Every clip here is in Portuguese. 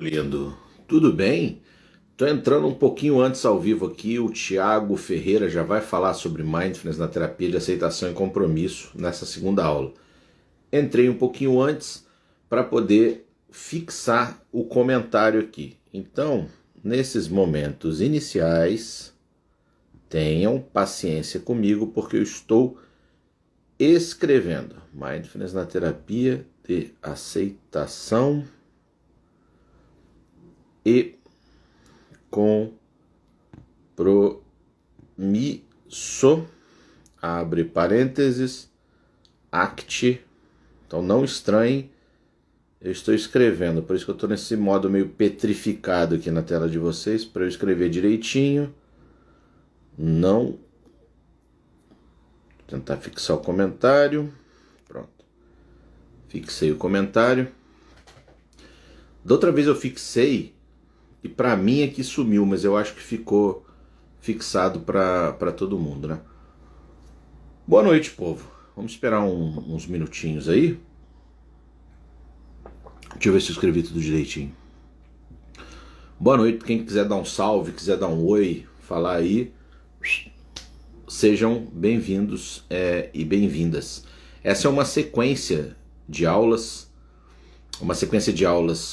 Lindo. Tudo bem? Estou entrando um pouquinho antes ao vivo aqui. O Tiago Ferreira já vai falar sobre Mindfulness na terapia de aceitação e compromisso nessa segunda aula. Entrei um pouquinho antes para poder fixar o comentário aqui. Então, nesses momentos iniciais, tenham paciência comigo porque eu estou escrevendo Mindfulness na terapia de aceitação e compromisso, abre parênteses, act. Então não estranhem, eu estou escrevendo, por isso que eu estou nesse modo meio petrificado aqui na tela de vocês, para eu escrever direitinho. Não. Vou tentar fixar o comentário. Pronto. Fixei o comentário. Da outra vez eu fixei e para mim é que sumiu, mas eu acho que ficou fixado para todo mundo, né? Boa noite, povo. Vamos esperar uns minutinhos aí. Deixa eu ver se eu escrevi tudo direitinho. Boa noite, quem quiser dar um salve, quiser dar um oi, falar aí, sejam bem-vindos e bem-vindas. Essa é uma sequência de aulas,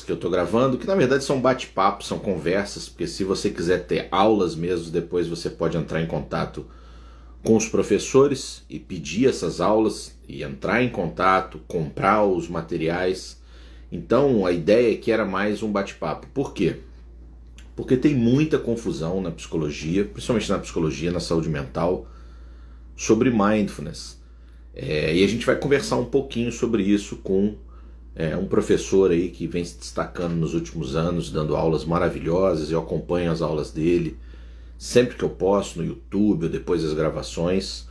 que eu estou gravando, que na verdade são bate-papos, são conversas, porque se você quiser ter aulas mesmo, depois você pode entrar em contato com os professores e pedir essas aulas e entrar em contato, comprar os materiais. Então a ideia é que era mais um bate-papo. Por quê? Porque tem muita confusão na psicologia, principalmente na psicologia, na saúde mental, sobre mindfulness. E a gente vai conversar um pouquinho sobre isso com um professor aí que vem se destacando nos últimos anos, dando aulas maravilhosas. Eu acompanho as aulas dele sempre que eu posso no YouTube ou depois das gravações,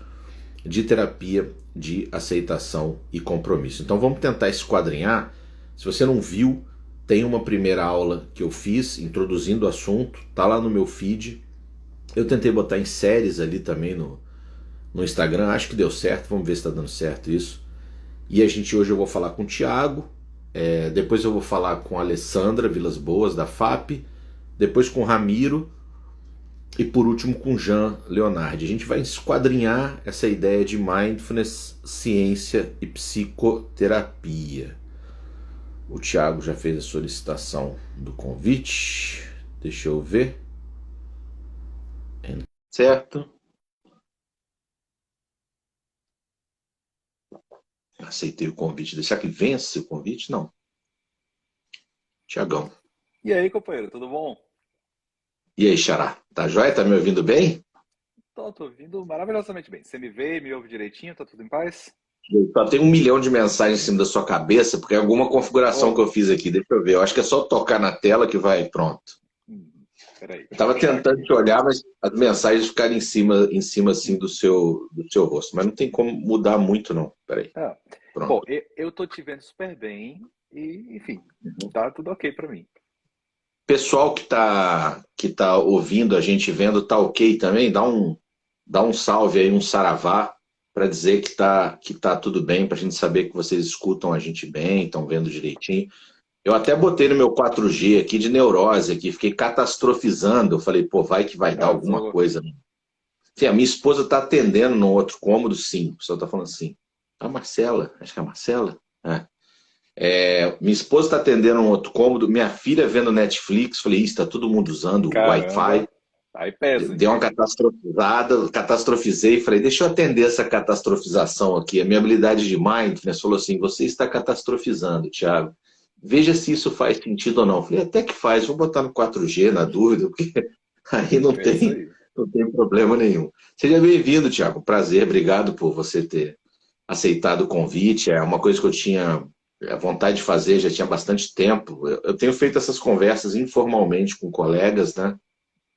de terapia de aceitação e compromisso. Então vamos tentar esquadrinhar. Se você não viu, tem uma primeira aula que eu fiz introduzindo o assunto, tá lá no meu feed. Eu tentei botar em séries ali também no Instagram, acho que deu certo, vamos ver se está dando certo isso. E hoje eu vou falar com o Tiago, depois eu vou falar com a Alessandra Vilas Boas, da FAP, depois com o Ramiro e por último com o Jean Leonardi. A gente vai esquadrinhar essa ideia de mindfulness, ciência e psicoterapia. O Tiago já fez a solicitação do convite, deixa eu ver. Certo. Aceitei o convite. Deixar que vence o convite? Não. Tiagão. E aí, companheiro, tudo bom? E aí, Xará? Tá joia? Tá me ouvindo bem? Tô ouvindo maravilhosamente bem. Você me vê, me ouve direitinho, tá tudo em paz? Só tem 1 milhão de mensagens em cima da sua cabeça, porque é alguma configuração que Oh, eu fiz aqui. Deixa eu ver. Eu acho que é só tocar na tela que vai. Pronto. peraí, Eu deixa eu tava achar tentando aqui. te olhar, mas as mensagens ficaram em cima assim do seu rosto. Mas não tem como mudar muito, não. Peraí. Ah, bom, Pronto. eu tô te vendo super bem e, enfim, tá tudo ok pra mim. Pessoal que tá ouvindo a gente vendo, tá ok também? Dá um salve aí, um saravá, para dizer que tá tudo bem, para a gente saber que vocês escutam a gente bem, estão vendo direitinho. Eu até botei no meu 4G aqui de neurose aqui, fiquei catastrofizando. Eu falei, pô, vai que vai dar alguma Arrasou. coisa. Sim, a minha esposa está atendendo no outro cômodo, sim. O pessoal está falando assim. A Marcela, acho que é a Marcela. Minha esposa está atendendo um outro cômodo, minha filha vendo Netflix. Falei, isso, está todo mundo usando o Wi-Fi. Caramba, aí pesa, hein? Deu uma catastrofizada, catastrofizei, falei, deixa eu atender essa catastrofização aqui. A minha habilidade de mindfulness falou assim, você está catastrofizando, Thiago. Veja se isso faz sentido ou não. Falei, até que faz, vou botar no 4G na dúvida, porque aí não É isso tem, aí. não tem problema nenhum. Seja bem-vindo, Thiago. Prazer, obrigado por você ter aceitado o convite. É uma coisa que eu tinha vontade de fazer, já tinha bastante tempo. Eu tenho feito essas conversas informalmente com colegas, né?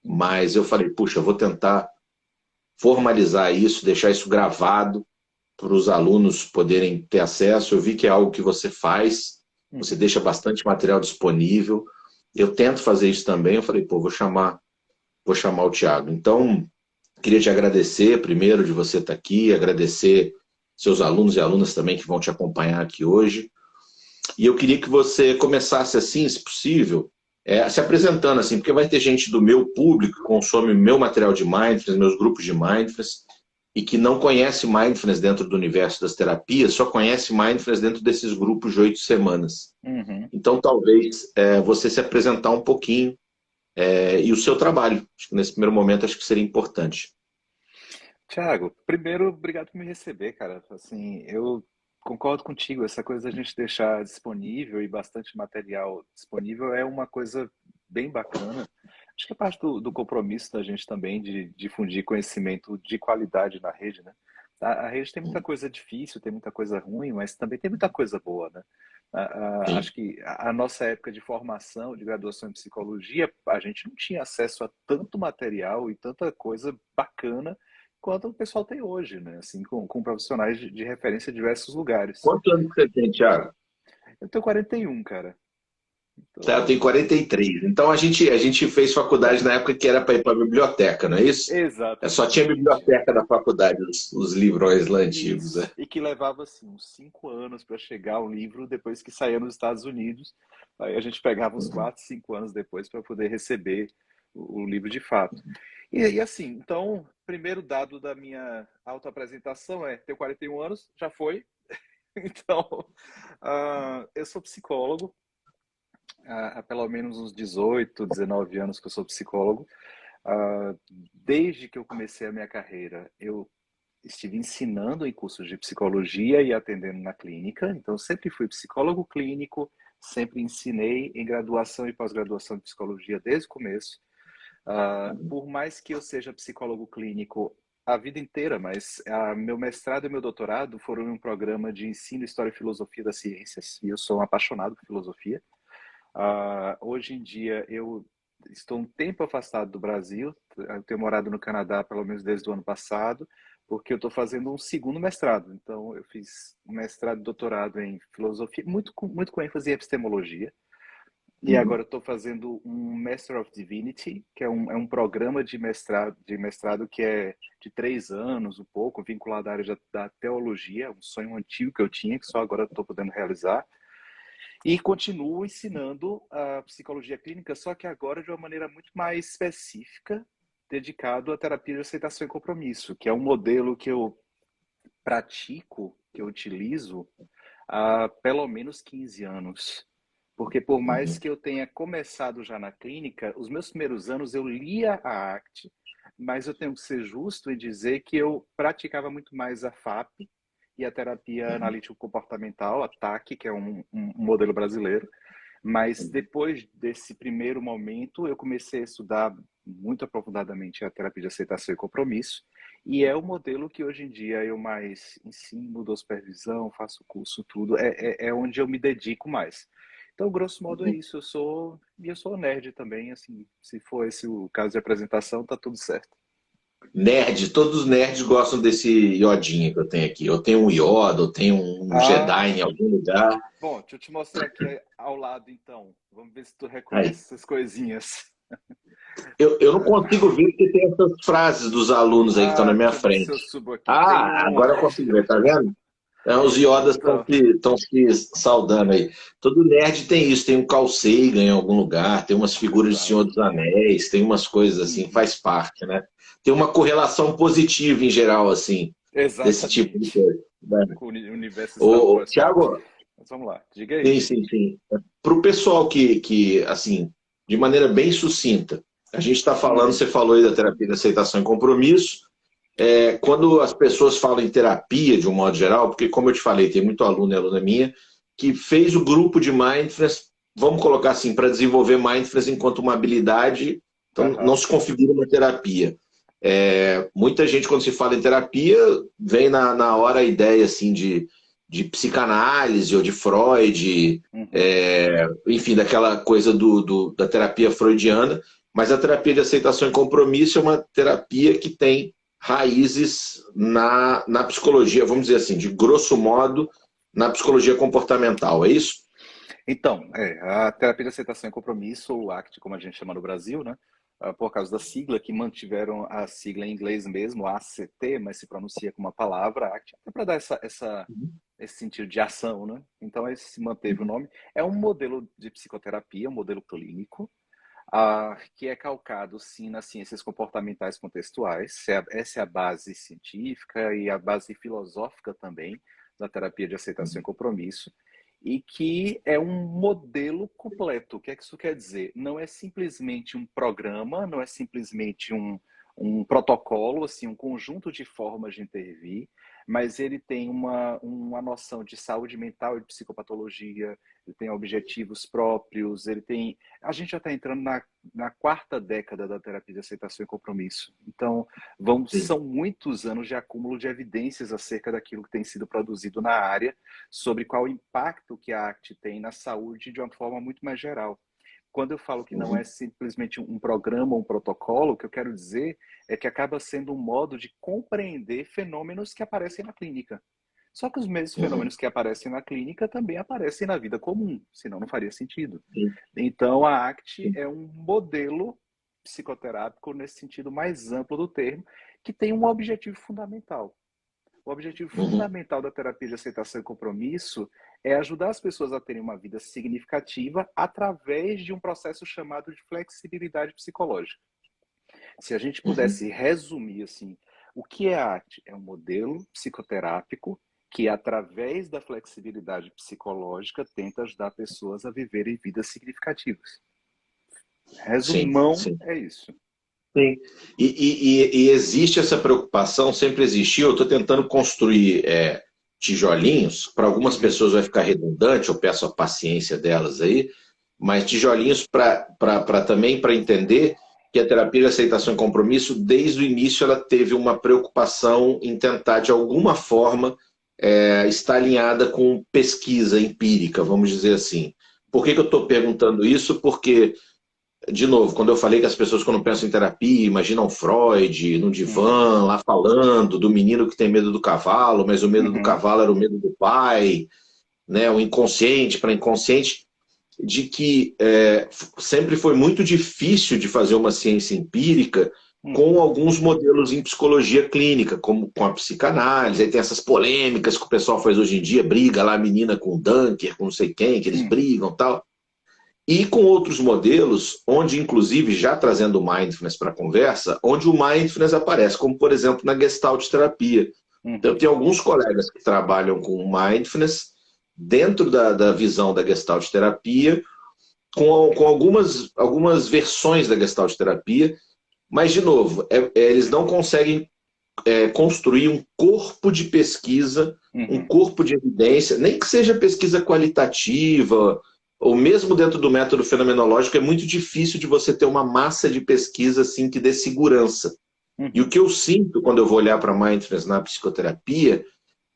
Mas eu falei, puxa, eu vou tentar formalizar isso, deixar isso gravado para os alunos poderem ter acesso. Eu vi que é algo que você faz, você Uhum. deixa bastante material disponível. Eu tento fazer isso também. Eu falei, pô, vou chamar o Thiago. Então, queria te agradecer primeiro de você estar aqui, agradecer seus alunos e alunas também que vão te acompanhar aqui hoje. E eu queria que você começasse assim, se possível, se apresentando assim, porque vai ter gente do meu público que consome meu material de mindfulness, meus grupos de mindfulness, e que não conhece mindfulness dentro do universo das terapias, só conhece mindfulness dentro desses grupos de 8 semanas. Uhum. Então, talvez você se apresentar um pouquinho e o seu trabalho. Acho que nesse primeiro momento acho que seria importante. Tiago, primeiro, obrigado por me receber, cara. Assim, eu concordo contigo, essa coisa da gente deixar disponível e bastante material disponível é uma coisa bem bacana. Acho que é parte do compromisso da gente também de difundir conhecimento de qualidade na rede, né? A rede tem muita coisa difícil, tem muita coisa ruim, mas também tem muita coisa boa, né? Sim. Acho que a nossa época de formação, de graduação em psicologia, a gente não tinha acesso a tanto material e tanta coisa bacana quanto o pessoal tem hoje, né? Assim, com profissionais de referência em diversos lugares. Quantos anos você tem, Thiago? Eu tenho 41, cara. Tá, eu tenho Então, 43. Então a gente fez faculdade na época que era para ir para a biblioteca, não é isso? Só tinha exatamente. biblioteca da faculdade, os livrões lá antigos. Isso. E que levava, assim, uns 5 anos para chegar o livro depois que saía nos Estados Unidos. Aí a gente pegava uns 4, 5 anos depois para poder receber o livro de fato. E assim, então, primeiro dado da minha autoapresentação é: tenho 41 anos, já foi. Então, eu sou psicólogo, há pelo menos uns 18, 19 anos que eu sou psicólogo. Ah, Desde que eu comecei a minha carreira, eu estive ensinando em cursos de psicologia e atendendo na clínica. Então, sempre fui psicólogo clínico, sempre ensinei em graduação e pós-graduação de psicologia desde o começo. Por mais que eu seja psicólogo clínico a vida inteira, mas meu mestrado e meu doutorado foram em um programa de ensino, história e filosofia das ciências, e eu sou um apaixonado por filosofia. Hoje em dia eu estou um tempo afastado do Brasil, eu tenho morado no Canadá pelo menos desde o ano passado, porque eu estou fazendo um segundo mestrado. Então eu fiz um mestrado e doutorado em filosofia, muito com ênfase em epistemologia, e agora Uhum. estou fazendo um Master of Divinity, que é um programa de mestrado que é de 3 anos, um pouco, vinculado à área da teologia, um sonho antigo que eu tinha, que só agora estou podendo realizar. E continuo ensinando a psicologia clínica, só que agora de uma maneira muito mais específica, dedicado à terapia de aceitação e compromisso, que é um modelo que eu pratico, que eu utilizo há pelo menos 15 anos. Porque por mais Uhum. que eu tenha começado já na clínica, os meus primeiros anos eu lia a ACT, mas eu tenho que ser justo em dizer que eu praticava muito mais a FAP e a terapia analítico-comportamental, a TAC, que é um modelo brasileiro. Mas depois desse primeiro momento, eu comecei a estudar muito aprofundadamente a terapia de aceitação e compromisso, e é o modelo que hoje em dia eu mais ensino, dou supervisão, faço curso, tudo, é onde eu me dedico mais. Então, grosso modo é isso, eu sou nerd também, assim, se for esse o caso de apresentação, tá tudo certo. Nerd, todos os nerds gostam desse iodinha que eu tenho aqui. Eu tenho um Yoda, eu tenho um Jedi em algum lugar. Bom, deixa eu te mostrar aqui ao lado, então. Vamos ver se tu Aí. reconhece essas coisinhas. Eu não consigo ver porque tem essas frases dos alunos aí que estão na minha Deixa eu ver se eu frente. subo aqui. Tem Ah, um. agora eu consigo ver, tá vendo? Os Yodas Então, estão se saudando aí. Todo nerd tem isso, tem um Carl Sagan em algum lugar, tem umas figuras de Senhor exato. dos Anéis, tem umas coisas assim, Uhum. faz parte, né? Tem uma correlação positiva em geral, assim, desse tipo de Exatamente. coisa, né? Com o universo Star Ô, Wars. Bom, Tiago, mas vamos lá. Diga aí. sim, sim, sim. Para o pessoal assim, de maneira bem sucinta, a gente está falando, Uhum. você falou aí da terapia de aceitação e compromisso. Quando as pessoas falam em terapia, de um modo geral, porque, como eu te falei, tem muito aluno e aluna minha que fez o grupo de mindfulness, vamos colocar assim, para desenvolver mindfulness enquanto uma habilidade, então não Aham. se configura uma terapia. Muita gente, quando se fala em terapia, vem na hora a ideia assim de psicanálise ou de Freud, Uhum. enfim, daquela coisa da terapia freudiana, mas a terapia de aceitação e compromisso é uma terapia que tem raízes na psicologia, vamos dizer assim, de grosso modo, na psicologia comportamental, é isso? Então, a terapia de aceitação e compromisso, ou ACT, como a gente chama no Brasil, né? por causa da sigla, que mantiveram a sigla em inglês mesmo, ACT, mas se pronuncia como uma palavra, ACT, até para dar Uhum. esse sentido de ação, né? Então, esse se manteve o nome. É um modelo de psicoterapia, um modelo clínico, que é calcado, sim, nas ciências comportamentais contextuais. Essa é a base científica e a base filosófica também da terapia de aceitação e compromisso, e que é um modelo completo. O que é que isso quer dizer? Não é simplesmente um programa, não é simplesmente um protocolo, assim, um conjunto de formas de intervir, mas ele tem uma noção de saúde mental e de psicopatologia, ele tem objetivos próprios, ele tem... A gente já está entrando na quarta década da terapia de aceitação e compromisso. Então, Sim. são muitos anos de acúmulo de evidências acerca daquilo que tem sido produzido na área, sobre qual o impacto que a ACT tem na saúde de uma forma muito mais geral. Quando eu falo que não é Uhum. simplesmente um programa, um protocolo, o que eu quero dizer é que acaba sendo um modo de compreender fenômenos que aparecem na clínica. Só que os mesmos Uhum. fenômenos que aparecem na clínica também aparecem na vida comum, senão não faria sentido. Sim. Então, a ACT Sim. é um modelo psicoterápico nesse sentido mais amplo do termo, que tem um objetivo fundamental. O objetivo Uhum. fundamental da terapia de aceitação e compromisso é ajudar as pessoas a terem uma vida significativa através de um processo chamado de flexibilidade psicológica. Se a gente Uhum. pudesse resumir assim, o que é a ACT? É um modelo psicoterápico que, através da flexibilidade psicológica, tenta ajudar pessoas a viverem vidas significativas. Sim, Resumão sim. é isso. Sim. E existe essa preocupação, sempre existiu. Eu estou tentando construir tijolinhos. Para algumas Uhum, pessoas vai ficar redundante, eu peço a paciência delas aí, mas tijolinhos também para entender que a terapia de aceitação e compromisso, desde o início, ela teve uma preocupação em tentar, de alguma forma, estar alinhada com pesquisa empírica, vamos dizer assim. Por que eu estou perguntando isso? Porque de novo, quando eu falei que as pessoas, quando pensam em terapia, imaginam Freud no uhum, divã, lá falando do menino que tem medo do cavalo, mas o medo do uhum, cavalo era o medo do pai, né, o inconsciente para inconsciente, de que sempre foi muito difícil de fazer uma ciência empírica com uhum, alguns modelos em psicologia clínica, como com a psicanálise. Aí tem essas polêmicas que o pessoal faz hoje em dia, briga lá a menina com o Dunker, com não sei quem, que eles uhum, brigam e tal. E com outros modelos, onde inclusive já trazendo o mindfulness para a conversa, onde o mindfulness aparece, como por exemplo na Gestalt terapia. Então, eu uhum, tenho alguns colegas que trabalham com mindfulness dentro da visão da Gestalt terapia, com algumas versões da Gestalt terapia, mas, de novo, eles não conseguem construir um corpo de pesquisa, um uhum. corpo de evidência, nem que seja pesquisa qualitativa, ou mesmo dentro do método fenomenológico, é muito difícil de você ter uma massa de pesquisa assim que dê segurança. E o Uhum. que eu sinto quando eu vou olhar para mindfulness na psicoterapia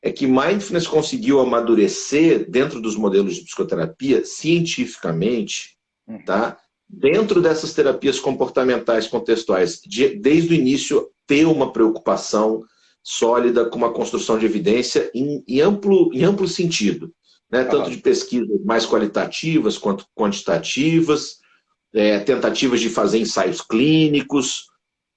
é que mindfulness conseguiu amadurecer dentro dos modelos de psicoterapia cientificamente, Uhum. tá? Dentro dessas terapias comportamentais contextuais, desde o início ter uma preocupação sólida com uma construção de evidência em amplo sentido, né? Tanto Aham. de pesquisas mais qualitativas quanto quantitativas, tentativas de fazer ensaios clínicos.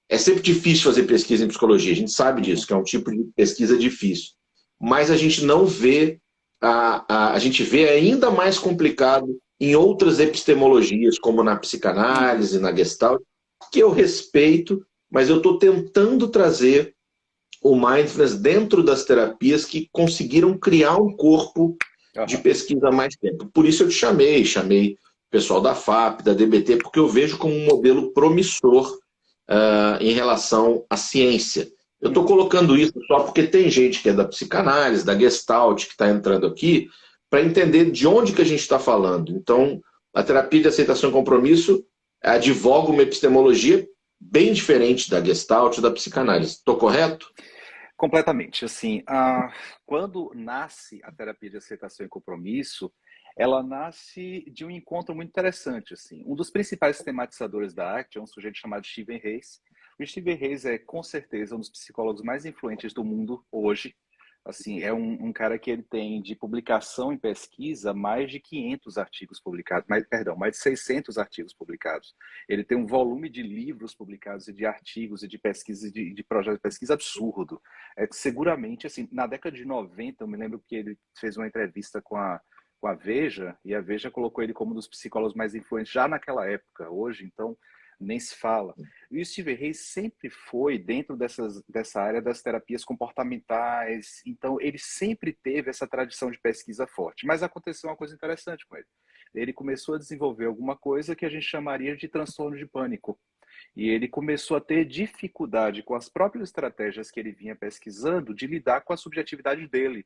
É sempre difícil fazer pesquisa em psicologia, a gente sabe disso, Uhum. que é um tipo de pesquisa difícil. Mas a gente não vê, a gente vê ainda mais complicado em outras epistemologias, como na Uhum. psicanálise, na Gestalt, que eu respeito, mas eu estou tentando trazer o mindfulness dentro das terapias que conseguiram criar um corpo de Aham. pesquisa há mais tempo. Por isso eu te chamei o pessoal da FAP, da DBT, porque eu vejo como um modelo promissor em relação à ciência. Eu estou Uhum. colocando isso só porque tem gente que é da psicanálise, da Gestalt, que está entrando aqui, para entender de onde que a gente está falando. Então, a terapia de aceitação e compromisso advoga uma epistemologia bem diferente da Gestalt e da psicanálise. Estou correto? Completamente. Assim, quando nasce a terapia de aceitação e compromisso, ela nasce de um encontro muito interessante. Assim. Um dos principais tematizadores da arte é um sujeito chamado Stephen Hayes. O Stephen Hayes é, com certeza, um dos psicólogos mais influentes do mundo hoje. Assim, é um cara que ele tem de publicação em pesquisa mais de 500 artigos publicados, mais de 600 artigos publicados. Ele tem um volume de livros publicados e de artigos e de pesquisa de projetos de pesquisa absurdo. Seguramente, assim, na década de 90, eu me lembro que ele fez uma entrevista com a Veja, e a Veja colocou ele como um dos psicólogos mais influentes já naquela época. Hoje, então, nem se fala. E o Stephen Hayes sempre foi dentro dessa área das terapias comportamentais, então ele sempre teve essa tradição de pesquisa forte. Mas aconteceu uma coisa interessante com ele. Ele começou a desenvolver alguma coisa que a gente chamaria de transtorno de pânico. E ele começou a ter dificuldade com as próprias estratégias que ele vinha pesquisando de lidar com a subjetividade dele.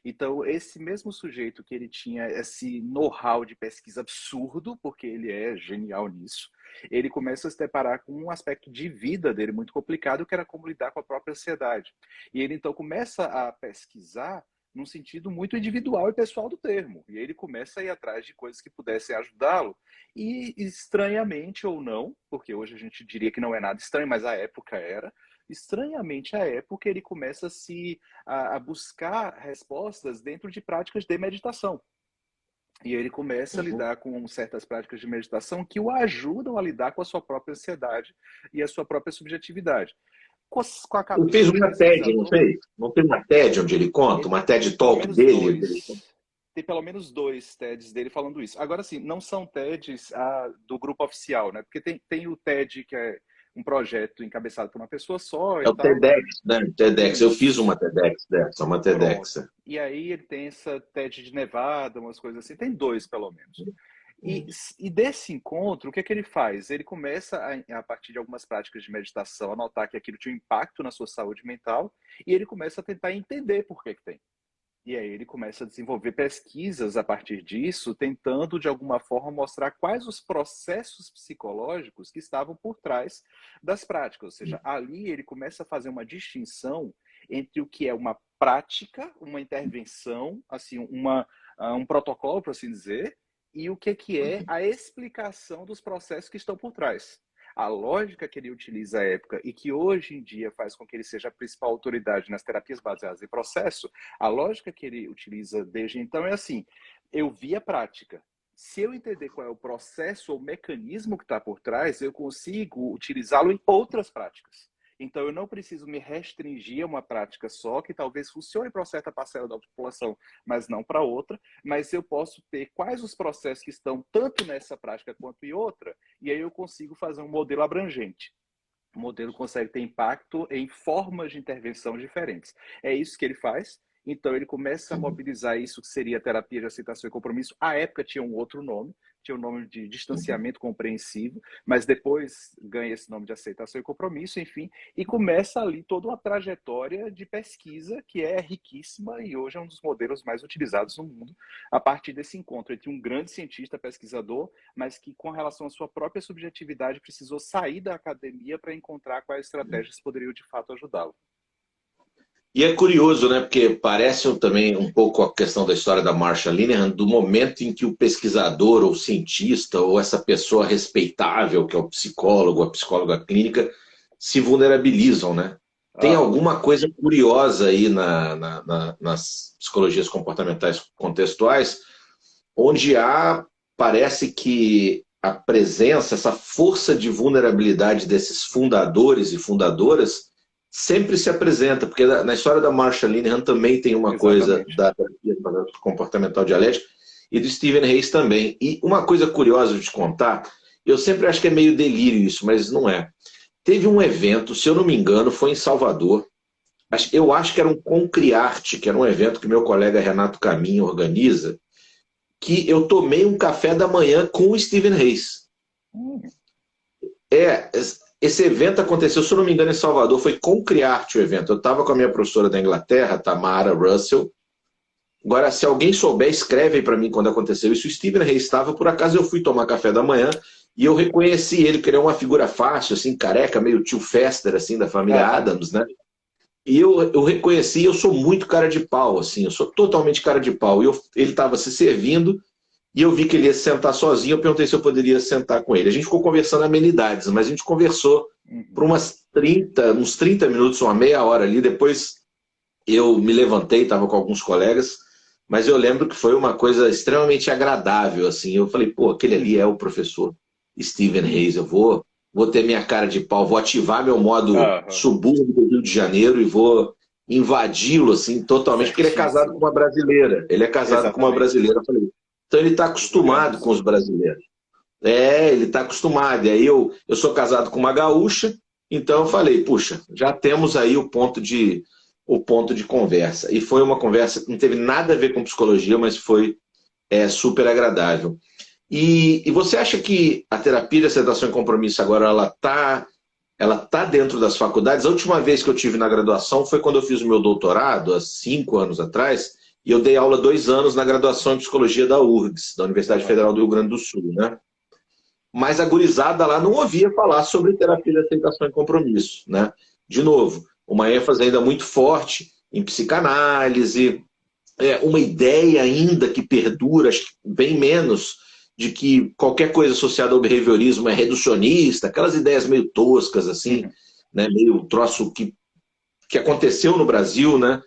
Então, esse mesmo sujeito que ele tinha esse know-how de pesquisa absurdo, porque ele é genial nisso, ele começa a se deparar com um aspecto de vida dele muito complicado, que era como lidar com a própria ansiedade. E ele, então, começa a pesquisar num sentido muito individual e pessoal do termo. E ele começa a ir atrás de coisas que pudessem ajudá-lo. E, estranhamente ou não, porque hoje a gente diria que não é nada estranho, mas a época era, estranhamente, à época, ele começa a buscar respostas dentro de práticas de meditação. E ele começa a lidar com certas práticas de meditação que o ajudam a lidar com a sua própria ansiedade e a sua própria subjetividade. Ele fez uma TED, não fez? Não tem uma TED onde ele conta? Uma TED Talk dele? Tem pelo menos 2 TEDs dele falando isso. Agora, sim, não são TEDs do grupo oficial, né? Porque tem o TED, que é um projeto encabeçado por uma pessoa só. É o TEDx, né? TEDx. Eu fiz uma TEDx dessa, uma TEDx. Pronto. E aí ele tem essa TED de Nevada, umas coisas assim. Tem 2, pelo menos. E desse encontro, o que é que ele faz? Ele começa, a partir de algumas práticas de meditação, a notar que aquilo tinha um impacto na sua saúde mental, e ele começa a tentar entender por que tem. E aí ele começa a desenvolver pesquisas a partir disso, tentando, de alguma forma, mostrar quais os processos psicológicos que estavam por trás das práticas. Ou seja, ali ele começa a fazer uma distinção entre o que é uma prática, uma intervenção, assim, um protocolo, por assim dizer, e o que é a explicação dos processos que estão por trás. A lógica que ele utiliza à época e que hoje em dia faz com que ele seja a principal autoridade nas terapias baseadas em processo, a lógica que ele utiliza desde então é assim: eu vi a prática. Se eu entender qual é o processo ou mecanismo que está por trás, eu consigo utilizá-lo em outras práticas. Então, eu não preciso me restringir a uma prática só, que talvez funcione para uma certa parcela da população, mas não para outra. Mas eu posso ter quais os processos que estão tanto nessa prática quanto em outra, e aí eu consigo fazer um modelo abrangente. O modelo consegue ter impacto em formas de intervenção diferentes. É isso que ele faz. Então, ele começa a mobilizar isso que seria a terapia de aceitação e compromisso. À época tinha um outro nome, tinha o nome de distanciamento compreensivo, mas depois ganha esse nome de aceitação e compromisso, enfim, e começa ali toda uma trajetória de pesquisa que é riquíssima e hoje é um dos modelos mais utilizados no mundo, a partir desse encontro entre um grande cientista pesquisador, mas que, com relação à sua própria subjetividade, precisou sair da academia para encontrar quais estratégias poderiam de fato ajudá-lo. E é curioso, né? Porque parece também um pouco a questão da história da Marsha Linehan, do momento em que o pesquisador ou o cientista ou essa pessoa respeitável, que é o psicólogo, a psicóloga clínica, se vulnerabilizam, né? Tem alguma coisa curiosa aí nas psicologias comportamentais contextuais, onde parece que a presença, essa força de vulnerabilidade desses fundadores e fundadoras sempre se apresenta, porque na história da Marsha Linehan também tem uma coisa da terapia comportamental dialética e do Stephen Hayes também. E uma coisa curiosa de te contar, eu sempre acho que é meio delírio isso, mas não é. Teve um evento, se eu não me engano, foi em Salvador. Eu acho que era um Concriarte, que era um evento que meu colega Renato Caminho organiza, que eu tomei um café da manhã com o Stephen Hayes. Esse evento aconteceu, se eu não me engano, em Salvador, foi Concriarte o evento. Eu estava com a minha professora da Inglaterra, Tamara Russell. Agora, se alguém souber, escreve aí para mim quando aconteceu isso. O Stephen Hayes estava, por acaso eu fui tomar café da manhã e eu reconheci ele, que ele é uma figura fácil, assim, careca, meio tio Fester, assim, da família Adams, né? E eu reconheci, eu sou muito cara de pau, assim, eu sou totalmente cara de pau. E ele estava se servindo e eu vi que ele ia sentar sozinho, eu perguntei se eu poderia sentar com ele. A gente ficou conversando amenidades, mas a gente conversou por uns 30 minutos, uma meia hora ali, depois eu me levantei, estava com alguns colegas, mas eu lembro que foi uma coisa extremamente agradável, assim. Eu falei, pô, aquele ali é o professor Stephen Hayes, vou ter minha cara de pau, vou ativar meu modo Aham, subúrbio do Rio de Janeiro e vou invadi-lo, assim, totalmente, porque ele é casado com certíssimo. uma brasileira. Ele é casado com uma Exatamente. brasileira. Eu falei, então ele está Do Rio Grande do acostumado com os Sul. brasileiros. É, ele está acostumado. E aí eu sou casado com uma gaúcha, então eu falei, puxa, já temos aí o ponto de conversa. E foi uma conversa que não teve nada a ver com psicologia, mas foi super agradável. E você acha que a terapia de aceitação e compromisso agora ela tá dentro das faculdades? A última vez que eu tive na graduação foi quando eu fiz o meu doutorado, há 5 anos atrás, e eu dei aula 2 anos na graduação em psicologia da URGS, da Universidade Aham. Federal do Rio Grande do Sul, né? Mas a gurizada lá não ouvia falar sobre terapia de aceitação e compromisso, né? De novo, uma ênfase ainda muito forte em psicanálise, uma ideia ainda que perdura, acho que bem menos, de que qualquer coisa associada ao behaviorismo é reducionista, aquelas ideias meio toscas, assim, Uhum. né? Meio troço que aconteceu no Brasil, né?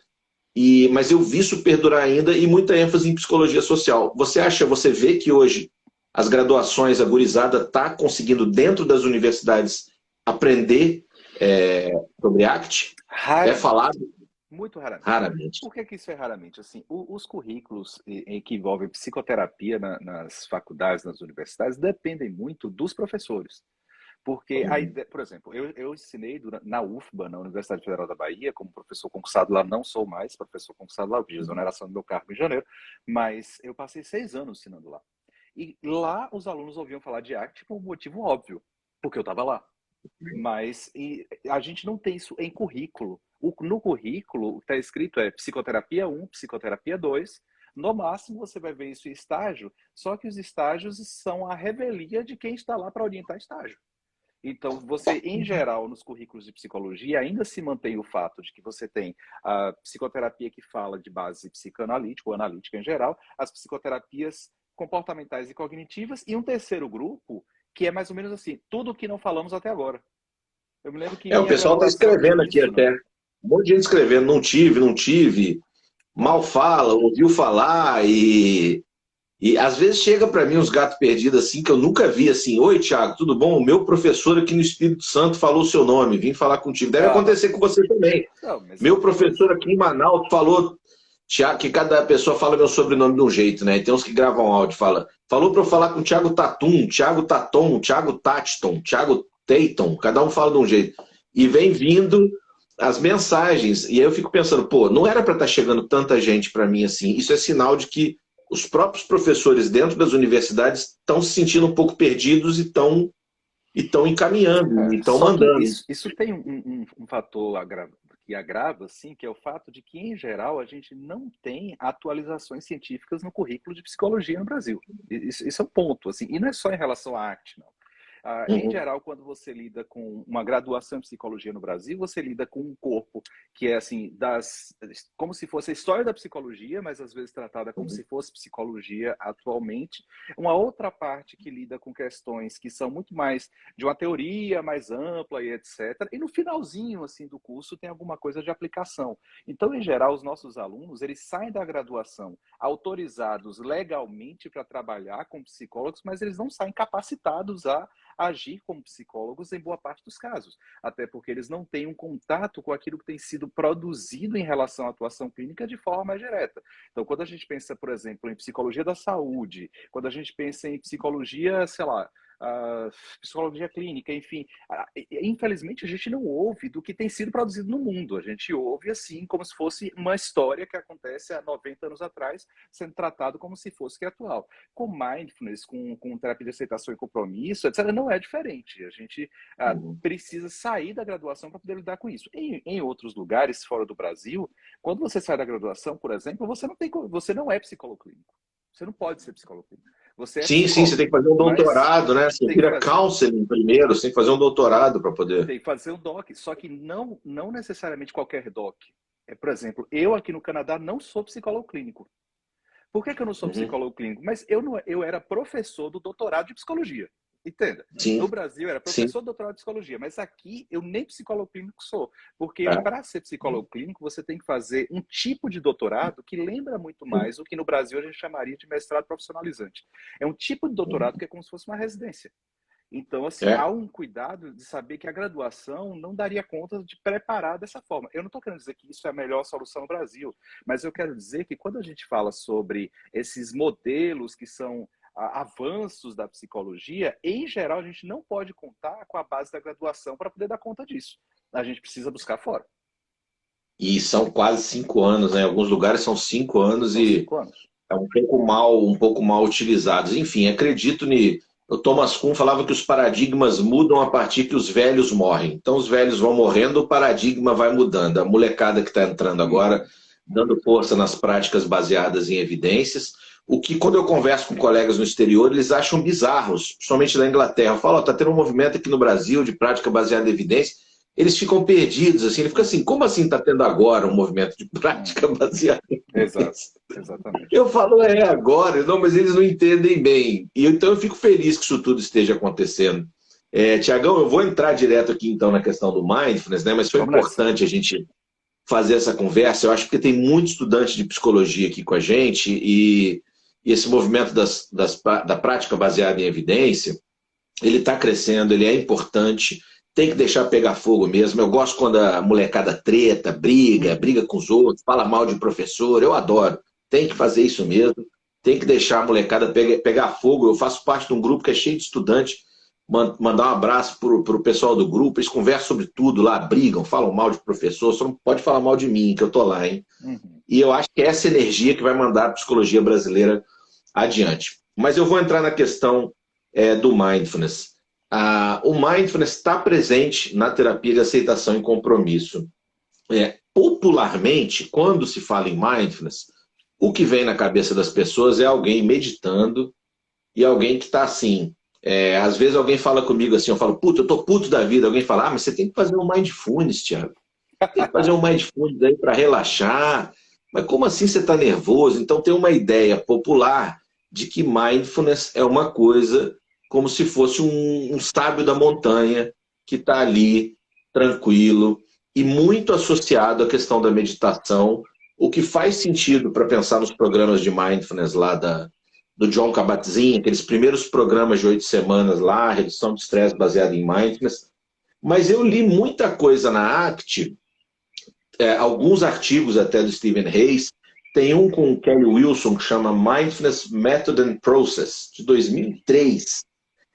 Mas eu vi isso perdurar ainda e muita ênfase em psicologia social. Você vê que hoje as graduações, a gurizada está conseguindo, dentro das universidades, aprender sobre ACT? É Raramente. falado Muito raramente. raramente. Por que que isso é raramente? Assim, os currículos que envolvem psicoterapia nas faculdades, nas universidades, dependem muito dos professores. Porque, Uhum. por exemplo, eu ensinei na UFBA, na Universidade Federal da Bahia, como professor concursado lá, não sou mais professor concursado lá, eu pedi exoneração do meu cargo em janeiro, mas eu passei 6 anos ensinando lá. E lá os alunos ouviam falar de ACT por um motivo óbvio, porque eu estava lá. Mas a gente não tem isso em currículo. No currículo, o que está escrito é psicoterapia 1, psicoterapia 2. No máximo, você vai ver isso em estágio, só que os estágios são a revelia de quem está lá para orientar estágio. Então, você, em geral, nos currículos de psicologia, ainda se mantém o fato de que você tem a psicoterapia que fala de base psicanalítica ou analítica em geral, as psicoterapias comportamentais e cognitivas, e um terceiro grupo que é mais ou menos assim, tudo o que não falamos até agora. Eu me lembro que O minha pessoal está graduação escrevendo tinha aqui isso, né? até. Um monte de gente escrevendo, não tive, não tive, mal Olha, fala, ouviu falar e às vezes chega para mim uns gatos perdidos assim que eu nunca vi assim. Oi, Thiago, tudo bom? O meu professor aqui no Espírito Santo falou o seu nome, vim falar contigo. Deve aham. acontecer com você também. Não, mas Meu acontece. professor aqui em Manaus falou, Thiago, que cada pessoa fala meu sobrenome de um jeito, né? E tem uns que gravam áudio, falou para eu falar com o Thiago Tatum, Thiago Taton, Thiago Tatiston, Thiago Teiton, cada um fala de um jeito. E vem vindo as mensagens. E aí eu fico pensando, pô, não era para estar chegando tanta gente para mim assim. Isso é sinal de que os próprios professores dentro das universidades estão se sentindo um pouco perdidos e estão encaminhando, e estão Só que mandando. isso tem um fator que agrava, assim, que é o fato de que, em geral, a gente não tem atualizações científicas no currículo de psicologia no Brasil. Isso é um ponto, assim, e não é só em relação à arte, não. Em Uhum, geral, quando você lida com uma graduação em psicologia no Brasil, você lida com um corpo que é assim, como se fosse a história da psicologia, mas às vezes tratada como uhum, se fosse psicologia atualmente. Uma outra parte que lida com questões que são muito mais de uma teoria mais ampla e etc. E no finalzinho assim do curso tem alguma coisa de aplicação. Então, em geral, os nossos alunos, eles saem da graduação autorizados legalmente para trabalhar com psicólogos, mas eles não saem capacitados a agir como psicólogos em boa parte dos casos, até porque eles não têm um contato com aquilo que tem sido produzido em relação à atuação clínica de forma mais direta. Então, quando a gente pensa, por exemplo, em psicologia da saúde, quando a gente pensa em psicologia, sei lá, psicologia clínica, enfim. Infelizmente, a gente não ouve do que tem sido produzido no mundo. A gente ouve assim, como se fosse uma história que acontece há 90 anos atrás, sendo tratado como se fosse que é atual. Com mindfulness, com terapia de aceitação e compromisso, etc., não é diferente. A gente uhum. precisa sair da graduação para poder lidar com isso. Em outros lugares fora do Brasil, quando você sai da graduação, por exemplo, você não é psicólogo clínico. Você não pode ser psicólogo clínico. Você é Sim, sim, você tem que psicólogo, fazer um mas doutorado, né? Você tem que vira fazer. counseling primeiro, você tem que fazer um doutorado para poder. Tem que fazer um doc. Só que não necessariamente qualquer doc. Por exemplo, eu aqui no Canadá não sou psicólogo clínico. Por que eu não sou Uhum. psicólogo clínico? Mas eu era professor do doutorado de psicologia. Entenda. Sim, No Brasil era sim. professor doutorado de psicologia, mas aqui eu nem psicólogo clínico sou, porque É. para ser psicólogo clínico você tem que fazer um tipo de doutorado que lembra muito mais o que no Brasil a gente chamaria de mestrado profissionalizante. É um tipo de doutorado que é como se fosse uma residência. Então, assim, há É. um cuidado de saber que a graduação não daria conta de preparar dessa forma. Eu não estou querendo dizer que isso é a melhor solução no Brasil, mas eu quero dizer que quando a gente fala sobre esses modelos que são avanços da psicologia, em geral, a gente não pode contar com a base da graduação para poder dar conta disso. A gente precisa buscar fora. E são quase 5 anos, né? Em alguns lugares são 5 anos São e 5 anos. é um pouco mal utilizados. Enfim, acredito ni. O Thomas Kuhn falava que os paradigmas mudam a partir que os velhos morrem. Então, os velhos vão morrendo, o paradigma vai mudando. A molecada que está entrando agora, dando força nas práticas baseadas em evidências. O que, quando eu converso com colegas no exterior, eles acham bizarros, principalmente na Inglaterra. Eu falo, está tendo um movimento aqui no Brasil de prática baseada em evidência. Eles ficam perdidos, assim. Ele fica assim, como assim está tendo agora um movimento de prática baseada em Exato, evidência? exatamente. Eu falo, é agora, não, mas eles não entendem bem. E então eu fico feliz que isso tudo esteja acontecendo. Tiagão, eu vou entrar direto aqui então na questão do mindfulness, né? Mas foi Vamos nessa. importante a gente fazer essa conversa. Eu acho que tem muito estudante de psicologia aqui com a gente e esse movimento da prática baseada em evidência, ele está crescendo, ele é importante, tem que deixar pegar fogo mesmo. Eu gosto quando a molecada treta, briga com os outros, fala mal de professor, eu adoro. Tem que fazer isso mesmo, tem que deixar a molecada pegar fogo. Eu faço parte de um grupo que é cheio de estudantes, mandar um abraço pro pessoal do grupo, eles conversam sobre tudo lá, brigam, falam mal de professor, só não pode falar mal de mim, que eu tô lá, hein? E eu acho que é essa energia que vai mandar a psicologia brasileira adiante. Mas eu vou entrar na questão do mindfulness. O mindfulness está presente na terapia de aceitação e compromisso. Popularmente, quando se fala em mindfulness, o que vem na cabeça das pessoas é alguém meditando e alguém que está assim. Às vezes alguém fala comigo assim, eu falo, puta, eu tô puto da vida. Alguém fala, mas você tem que fazer um mindfulness, Thiago. Tem que fazer um mindfulness aí para relaxar. Mas como assim você está nervoso? Então tem uma ideia popular de que mindfulness é uma coisa como se fosse um sábio da montanha que está ali, tranquilo, e muito associado à questão da meditação, o que faz sentido para pensar nos programas de mindfulness lá do John Kabat-Zinn, aqueles primeiros programas de 8 semanas lá, redução de estresse baseada em mindfulness. Mas eu li muita coisa na ACT, alguns artigos até do Stephen Hayes, tem um com o Kelly Wilson que chama Mindfulness Method and Process, de 2003,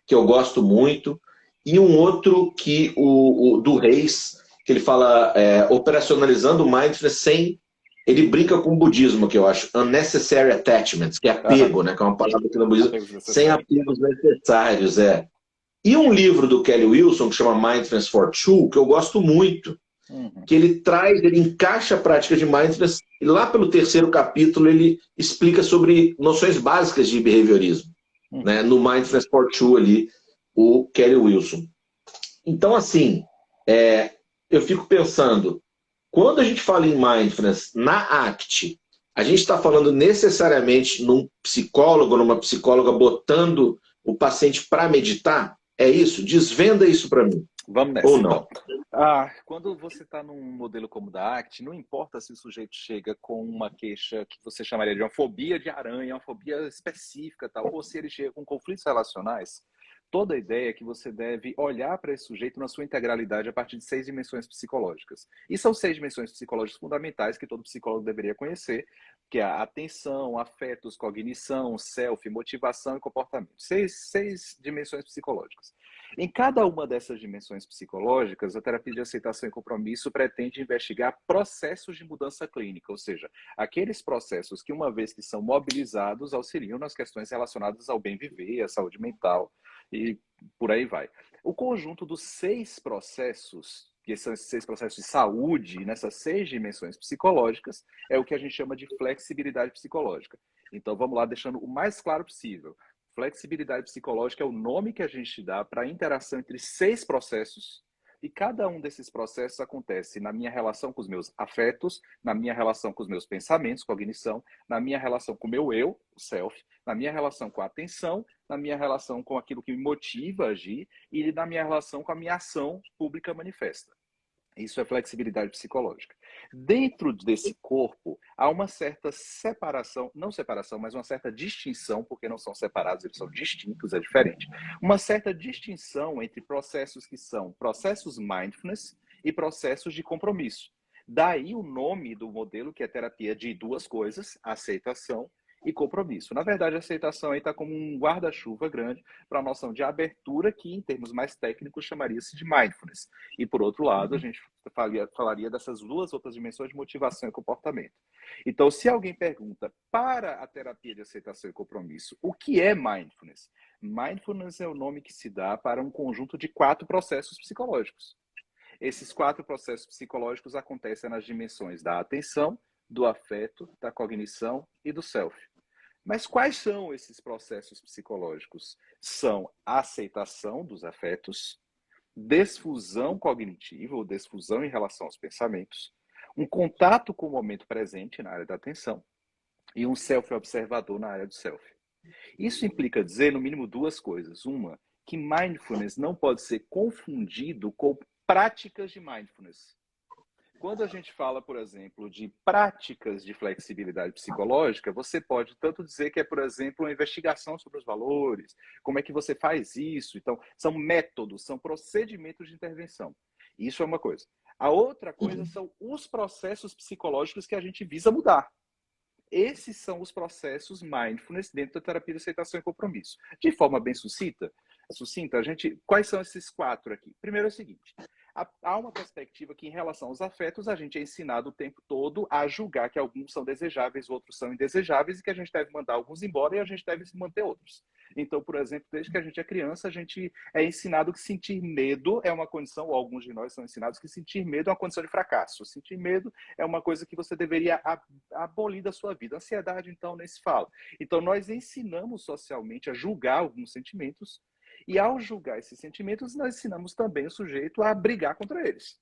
que eu gosto muito, e um outro que o do Hayes, que ele fala operacionalizando o mindfulness sem... Ele brinca com o budismo, que eu acho, unnecessary attachments, que é apego, né, que é uma palavra que no budismo, sem apegos necessários. E um livro do Kelly Wilson, que chama Mindfulness for Two, que eu gosto muito, que ele encaixa a prática de mindfulness, e lá pelo 3º capítulo ele explica sobre noções básicas de behaviorismo, né, no Mindfulness for Two ali, o Kelly Wilson. Então, assim, eu fico pensando, quando a gente fala em mindfulness na ACT, a gente está falando necessariamente num psicólogo, numa psicóloga botando o paciente para meditar? É isso? Desvenda isso para mim. Vamos nessa, ou não? Então. Quando você está num modelo como o da ACT, não importa se o sujeito chega com uma queixa que você chamaria de uma fobia de aranha, uma fobia específica, tal, ou se ele chega com conflitos relacionais, toda a ideia é que você deve olhar para esse sujeito na sua integralidade a partir de 6 dimensões psicológicas. E são 6 dimensões psicológicas fundamentais que todo psicólogo deveria conhecer, que é a atenção, afetos, cognição, self, motivação e comportamento. Seis dimensões psicológicas. Em cada uma dessas dimensões psicológicas, a terapia de aceitação e compromisso pretende investigar processos de mudança clínica, ou seja, aqueles processos que, uma vez que são mobilizados, auxiliam nas questões relacionadas ao bem viver, à saúde mental e por aí vai. O conjunto dos 6 processos, que são esses 6 processos de saúde, nessas 6 dimensões psicológicas, é o que a gente chama de flexibilidade psicológica. Então, vamos lá, deixando o mais claro possível. Flexibilidade psicológica é o nome que a gente dá para a interação entre 6 processos, e cada um desses processos acontece na minha relação com os meus afetos, na minha relação com os meus pensamentos, cognição, na minha relação com o meu eu, o self, na minha relação com a atenção, na minha relação com aquilo que me motiva a agir e na minha relação com a minha ação pública manifesta. Isso é flexibilidade psicológica. Dentro desse corpo, há uma certa separação, não separação, mas uma certa distinção, porque não são separados, eles são distintos, é diferente. Uma certa distinção entre processos que são processos mindfulness e processos de compromisso. Daí o nome do modelo, que é terapia de duas coisas, aceitação e compromisso. Na verdade, a aceitação aí está como um guarda-chuva grande para a noção de abertura, que em termos mais técnicos chamaria-se de mindfulness. E por outro lado, a gente falaria dessas duas outras dimensões de motivação e comportamento. Então, se alguém pergunta para a terapia de aceitação e compromisso, o que é mindfulness? Mindfulness é o nome que se dá para um conjunto de 4 processos psicológicos. Esses 4 processos psicológicos acontecem nas dimensões da atenção, do afeto, da cognição e do self. Mas quais são esses processos psicológicos? São a aceitação dos afetos, desfusão cognitiva ou desfusão em relação aos pensamentos, um contato com o momento presente na área da atenção e um self-observador na área do self. Isso implica dizer, no mínimo, 2 coisas. Uma, que mindfulness não pode ser confundido com práticas de mindfulness. Quando a gente fala, por exemplo, de práticas de flexibilidade psicológica, você pode tanto dizer que é, por exemplo, uma investigação sobre os valores, como é que você faz isso. Então, são métodos, são procedimentos de intervenção. Isso é uma coisa. A outra coisa são os processos psicológicos que a gente visa mudar. Esses são os processos mindfulness dentro da terapia de aceitação e compromisso. De forma bem sucinta, quais são esses 4 aqui? Primeiro é o seguinte. Há uma perspectiva que, em relação aos afetos, a gente é ensinado o tempo todo a julgar que alguns são desejáveis, outros são indesejáveis, e que a gente deve mandar alguns embora e a gente deve manter outros. Então, por exemplo, desde que a gente é criança, a gente é ensinado que sentir medo é uma condição, ou alguns de nós são ensinados que sentir medo é uma condição de fracasso. Sentir medo é uma coisa que você deveria abolir da sua vida. Ansiedade, então, nem se fala. Então, nós ensinamos socialmente a julgar alguns sentimentos, e ao julgar esses sentimentos, nós ensinamos também o sujeito a brigar contra eles.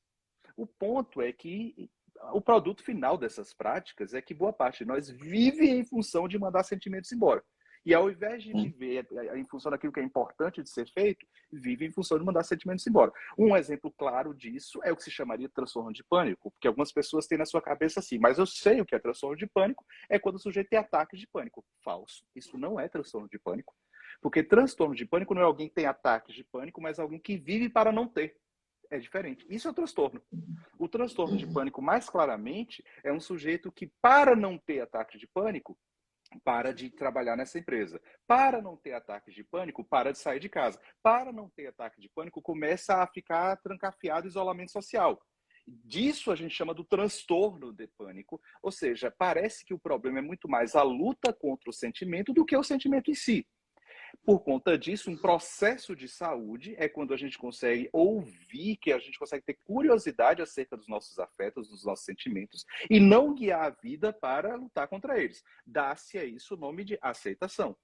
O ponto é que o produto final dessas práticas é que boa parte de nós vive em função de mandar sentimentos embora. E ao invés de viver em função daquilo que é importante de ser feito, vive em função de mandar sentimentos embora. Um exemplo claro disso é o que se chamaria de transtorno de pânico, porque algumas pessoas têm na sua cabeça assim, mas eu sei o que é transtorno de pânico, é quando o sujeito tem ataques de pânico. Falso. Isso não é transtorno de pânico. Porque transtorno de pânico não é alguém que tem ataques de pânico, mas alguém que vive para não ter. É diferente. Isso é o transtorno. O transtorno de pânico, mais claramente, é um sujeito que, para não ter ataque de pânico, para de trabalhar nessa empresa. Para não ter ataques de pânico, para de sair de casa. Para não ter ataque de pânico, começa a ficar trancafiado, isolamento social. Disso a gente chama do transtorno de pânico, ou seja, parece que o problema é muito mais a luta contra o sentimento do que o sentimento em si. Por conta disso, um processo de saúde é quando a gente consegue ouvir, que a gente consegue ter curiosidade acerca dos nossos afetos, dos nossos sentimentos, e não guiar a vida para lutar contra eles. Dá-se a isso o nome de aceitação.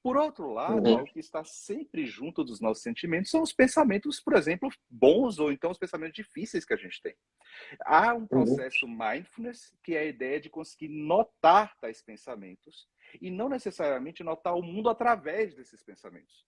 Por outro lado, algo que está sempre junto dos nossos sentimentos são os pensamentos, por exemplo, bons ou então os pensamentos difíceis que a gente tem. Há um processo mindfulness, que é a ideia de conseguir notar tais pensamentos e não necessariamente notar o mundo através desses pensamentos.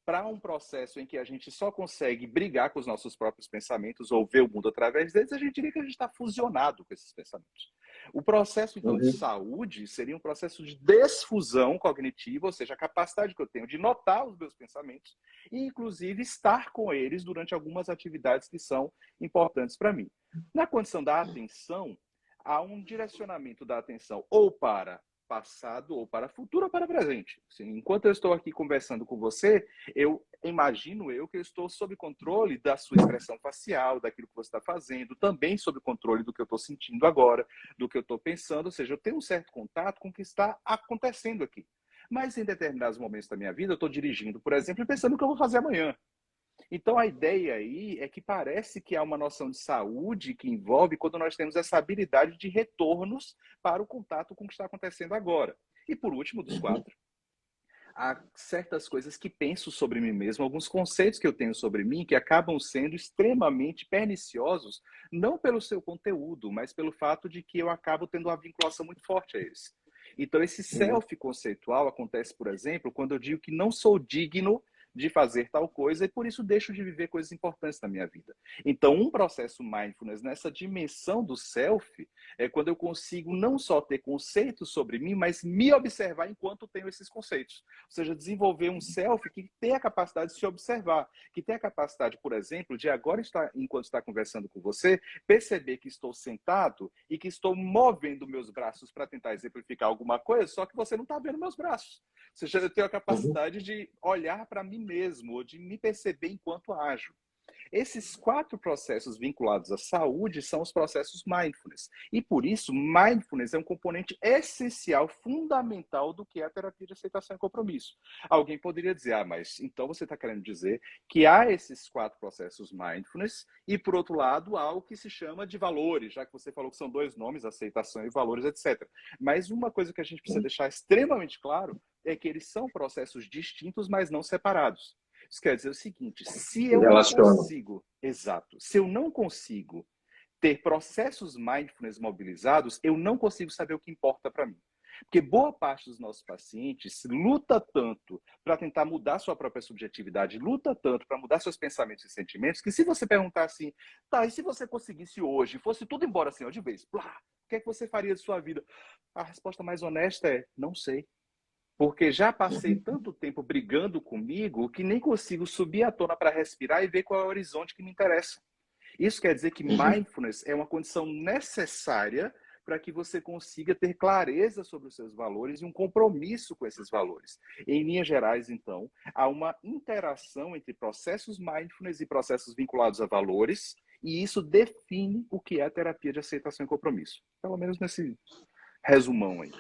Para um processo em que a gente só consegue brigar com os nossos próprios pensamentos ou ver o mundo através deles, a gente diria que a gente está fusionado com esses pensamentos. O processo, então, de saúde seria um processo de desfusão cognitiva, ou seja, a capacidade que eu tenho de notar os meus pensamentos e, inclusive, estar com eles durante algumas atividades que são importantes para mim. Na condição da atenção, há um direcionamento da atenção ou para passado, ou para futuro, ou para presente. Assim, enquanto eu estou aqui conversando com você, eu imagino que eu estou sob controle da sua expressão facial, daquilo que você está fazendo, também sob controle do que eu estou sentindo agora, do que eu estou pensando, ou seja, eu tenho um certo contato com o que está acontecendo aqui. Mas em determinados momentos da minha vida, eu estou dirigindo, por exemplo, e pensando o que eu vou fazer amanhã. Então, a ideia aí é que parece que há uma noção de saúde que envolve quando nós temos essa habilidade de retornos para o contato com o que está acontecendo agora. E, por último, dos 4, há certas coisas que penso sobre mim mesmo, alguns conceitos que eu tenho sobre mim que acabam sendo extremamente perniciosos, não pelo seu conteúdo, mas pelo fato de que eu acabo tendo uma vinculação muito forte a eles. Então, esse self conceitual acontece, por exemplo, quando eu digo que não sou digno de fazer tal coisa e por isso deixo de viver coisas importantes na minha vida. Então, um processo mindfulness nessa dimensão do self é quando eu consigo não só ter conceitos sobre mim, mas me observar enquanto tenho esses conceitos. Ou seja, desenvolver um self que tem a capacidade de se observar, que tem a capacidade, por exemplo, de agora, enquanto está conversando com você, perceber que estou sentado e que estou movendo meus braços para tentar exemplificar alguma coisa, só que você não está vendo meus braços. Ou seja, eu tenho a capacidade de olhar para mim mesmo, ou de me perceber enquanto ajo. Esses 4 processos vinculados à saúde são os processos mindfulness. E por isso, mindfulness é um componente essencial, fundamental do que é a terapia de aceitação e compromisso. Alguém poderia dizer, mas então você está querendo dizer que há esses 4 processos mindfulness e, por outro lado, há o que se chama de valores, já que você falou que são 2 nomes, aceitação e valores, etc. Mas uma coisa que a gente precisa deixar extremamente claro é que eles são processos distintos, mas não separados. Isso quer dizer o seguinte, se eu não consigo, exato, se eu não consigo ter processos mindfulness mobilizados, eu não consigo saber o que importa para mim. Porque boa parte dos nossos pacientes luta tanto para tentar mudar sua própria subjetividade, luta tanto para mudar seus pensamentos e sentimentos, que se você perguntar assim, tá, e se você conseguisse hoje, fosse tudo embora assim, ó, de vez, plá, o que é que você faria de sua vida? A resposta mais honesta é, não sei. Porque já passei tanto tempo brigando comigo que nem consigo subir à tona para respirar e ver qual é o horizonte que me interessa. Isso quer dizer que mindfulness é uma condição necessária para que você consiga ter clareza sobre os seus valores e um compromisso com esses valores. Em linhas gerais, então, há uma interação entre processos mindfulness e processos vinculados a valores, e isso define o que é a terapia de aceitação e compromisso. Pelo menos nesse resumão aí.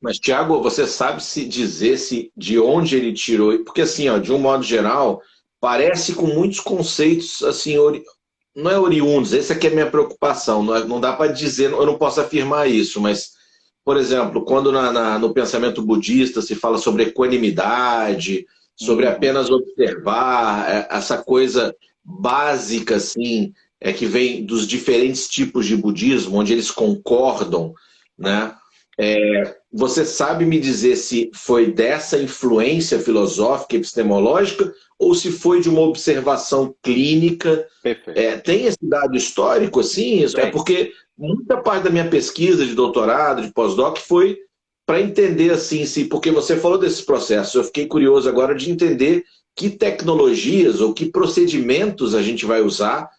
Mas Tiago, você sabe se dizer se de onde ele tirou? Porque assim, ó, de um modo geral, parece com muitos conceitos assim, não é oriundos. Essa aqui é a minha preocupação. Não dá para dizer, eu não posso afirmar isso, mas por exemplo, quando no pensamento budista se fala sobre equanimidade, sobre apenas observar, essa coisa básica assim, que vem dos diferentes tipos de budismo, onde eles concordam, né? Você sabe me dizer se foi dessa influência filosófica, epistemológica, ou se foi de uma observação clínica? Tem esse dado histórico, assim? É porque muita parte da minha pesquisa de doutorado, de pós-doc, foi para entender, assim, porque você falou desses processos. Eu fiquei curioso agora de entender que tecnologias ou que procedimentos a gente vai usar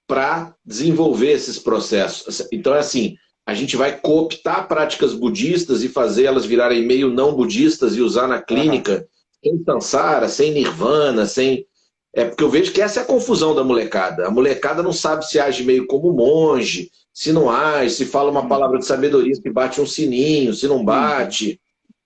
para desenvolver esses processos. Então, é assim, a gente vai cooptar práticas budistas e fazer elas virarem meio não budistas e usar na clínica sem samsara, sem nirvana, sem... porque eu vejo que essa é a confusão da molecada. A molecada não sabe se age meio como monge, se não age, se fala uma palavra de sabedoria, se bate um sininho, se não bate.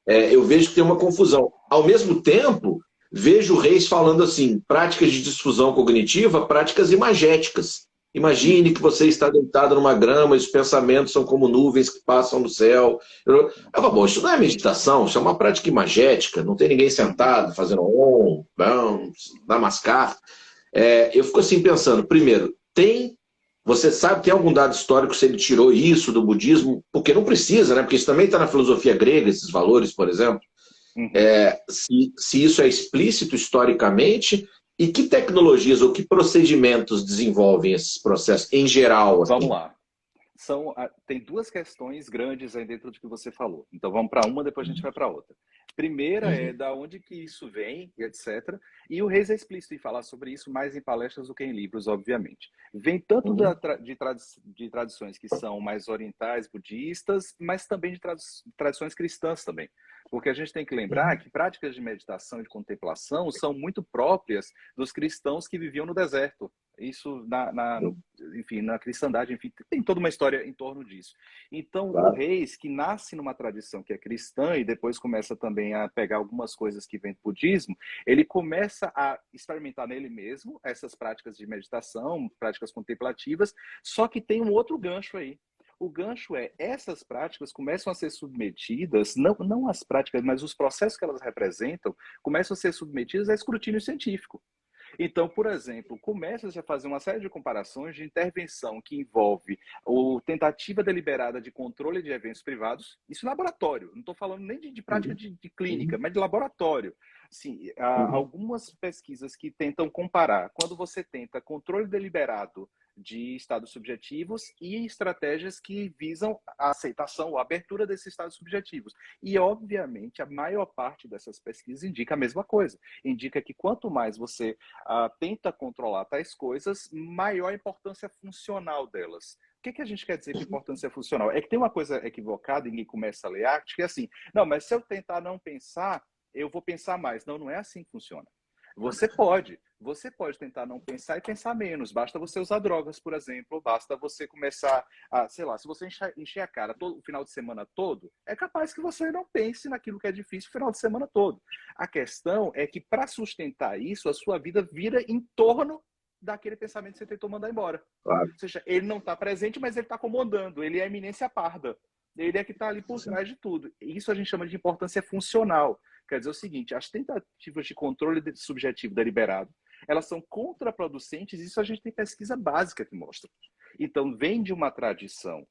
Eu vejo que tem uma confusão. Ao mesmo tempo, vejo reis falando assim, práticas de difusão cognitiva, práticas imagéticas. Imagine que você está deitado numa grama e os pensamentos são como nuvens que passam no céu. Eu falo, bom, isso não é meditação, isso é uma prática imagética, não tem ninguém sentado fazendo namaskar. Eu fico assim pensando, primeiro, você sabe, tem algum dado histórico se ele tirou isso do budismo? Porque não precisa, né? Porque isso também está na filosofia grega, esses valores, por exemplo. Se isso é explícito historicamente... E que tecnologias ou que procedimentos desenvolvem esses processos em geral? Assim? Vamos lá. Tem 2 questões grandes aí dentro do que você falou. Então vamos para uma, depois a gente vai para outra. Primeira é da onde que isso vem, etc. E o Reis é explícito em falar sobre isso mais em palestras do que em livros, obviamente. Vem tanto de tradições que são mais orientais, budistas, mas também de tradições cristãs também. Porque a gente tem que lembrar que práticas de meditação e de contemplação são muito próprias dos cristãos que viviam no deserto. Isso enfim, na cristandade, enfim, tem toda uma história em torno disso. Então, o Reis, que nasce numa tradição que é cristã e depois começa também a pegar algumas coisas que vêm do budismo, ele começa a experimentar nele mesmo essas práticas de meditação, práticas contemplativas, só que tem um outro gancho aí. O gancho essas práticas começam a ser submetidas, não as práticas, mas os processos que elas representam, começam a ser submetidos a escrutínio científico. Então, por exemplo, começa-se a fazer uma série de comparações de intervenção que envolve a tentativa deliberada de controle de eventos privados, isso em laboratório, não estou falando nem de prática de clínica, mas de laboratório. Assim, há algumas pesquisas que tentam comparar quando você tenta controle deliberado de estados subjetivos e estratégias que visam a aceitação, a abertura desses estados subjetivos. E, obviamente, a maior parte dessas pesquisas indica a mesma coisa. Indica que quanto mais você tenta controlar tais coisas, maior a importância funcional delas. O que a gente quer dizer com importância funcional? É que tem uma coisa equivocada em quem começa a ler arte, que é assim, não, mas se eu tentar não pensar, eu vou pensar mais. Não, não é assim que funciona. Você pode tentar não pensar e pensar menos. Basta você usar drogas, por exemplo. Basta você começar a, sei lá, se você encher a cara todo, o final de semana todo, é capaz que você não pense naquilo que é difícil o final de semana todo. A questão é que, para sustentar isso, a sua vida vira em torno daquele pensamento que você tentou mandar embora. Claro. Ou seja, ele não está presente, mas ele está comandando. Ele é a eminência parda. Ele é que está ali por trás de tudo. Isso a gente chama de importância funcional. Quer dizer o seguinte, as tentativas de controle subjetivo deliberado, elas são contraproducentes, isso a gente tem pesquisa básica que mostra. Então, vem de uma tradição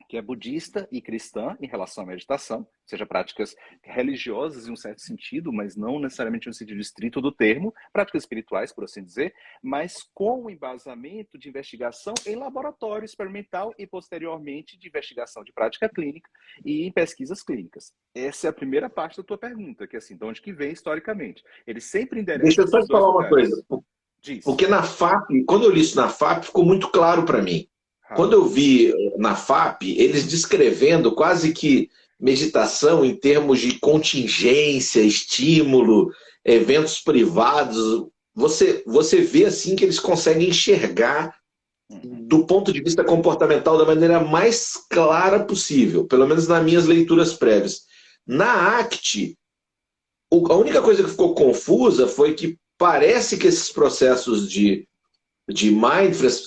que é budista e cristã em relação à meditação, ou seja, práticas religiosas em um certo sentido, mas não necessariamente no sentido estrito do termo, práticas espirituais, por assim dizer, mas com o embasamento de investigação em laboratório experimental e, posteriormente, de investigação de prática clínica e em pesquisas clínicas. Essa é a primeira parte da tua pergunta, que é assim, de onde que vem historicamente. Ele sempre Deixa endereça eu só esses te dois falar uma lugares. coisa. Diz. Porque na FAP, quando eu li isso na FAP, ficou muito claro para mim. Quando eu vi na FAP, eles descrevendo quase que meditação em termos de contingência, estímulo, eventos privados, você vê assim que eles conseguem enxergar do ponto de vista comportamental da maneira mais clara possível, pelo menos nas minhas leituras prévias. Na ACT, a única coisa que ficou confusa foi que parece que esses processos de mindfulness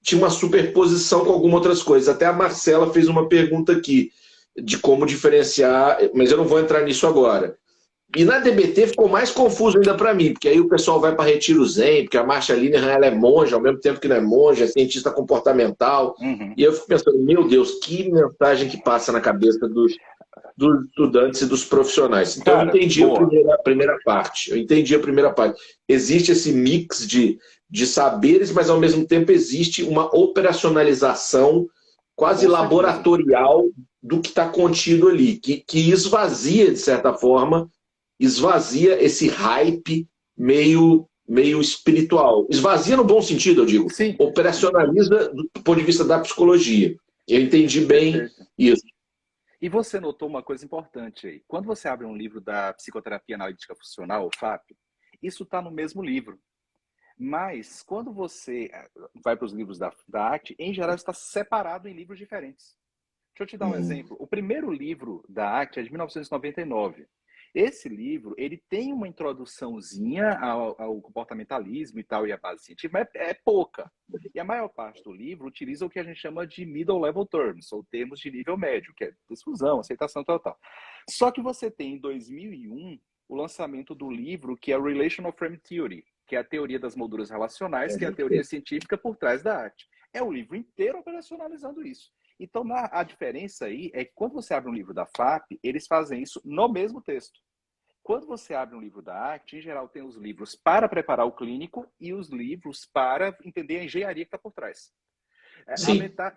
tinha uma superposição com algumas outras coisas. Até a Marcela fez uma pergunta aqui de como diferenciar, mas eu não vou entrar nisso agora. E na DBT ficou mais confuso ainda para mim, porque aí o pessoal vai para retiro zen, porque a Marcia Linehan ela é monja, ao mesmo tempo que não é monja, é cientista comportamental. E eu fico pensando, meu Deus, que mensagem que passa na cabeça dos estudantes e dos profissionais. Então, Cara, eu entendi boa. a primeira parte. Eu entendi a primeira parte. Existe esse mix de saberes, mas, ao mesmo tempo, existe uma operacionalização quase laboratorial do que está contido ali, que esvazia, de certa forma, esvazia esse hype meio espiritual. Esvazia no bom sentido, eu digo. Sim. Operacionaliza do ponto de vista da psicologia. Eu entendi bem Perfeito. isso. E você notou uma coisa importante aí. Quando você abre um livro da Psicoterapia Analítica Funcional, o FAP, isso está no mesmo livro. Mas, quando você vai para os livros da ACT, em geral está separado em livros diferentes. Deixa eu te dar um exemplo. O primeiro livro da ACT é de 1999. Esse livro, ele tem uma introduçãozinha ao comportamentalismo e tal, e a base científica, mas é pouca. E a maior parte do livro utiliza o que a gente chama de middle level terms, ou termos de nível médio, que é exclusão, aceitação, tal. Só que você tem, em 2001, o lançamento do livro que é Relational Frame Theory, que é a teoria das molduras relacionais, que é a teoria científica por trás da ACT. É o livro inteiro operacionalizando isso. Então, a diferença aí é que quando você abre um livro da FAP, eles fazem isso no mesmo texto. Quando você abre um livro da ACT, em geral tem os livros para preparar o clínico e os livros para entender a engenharia que está por trás.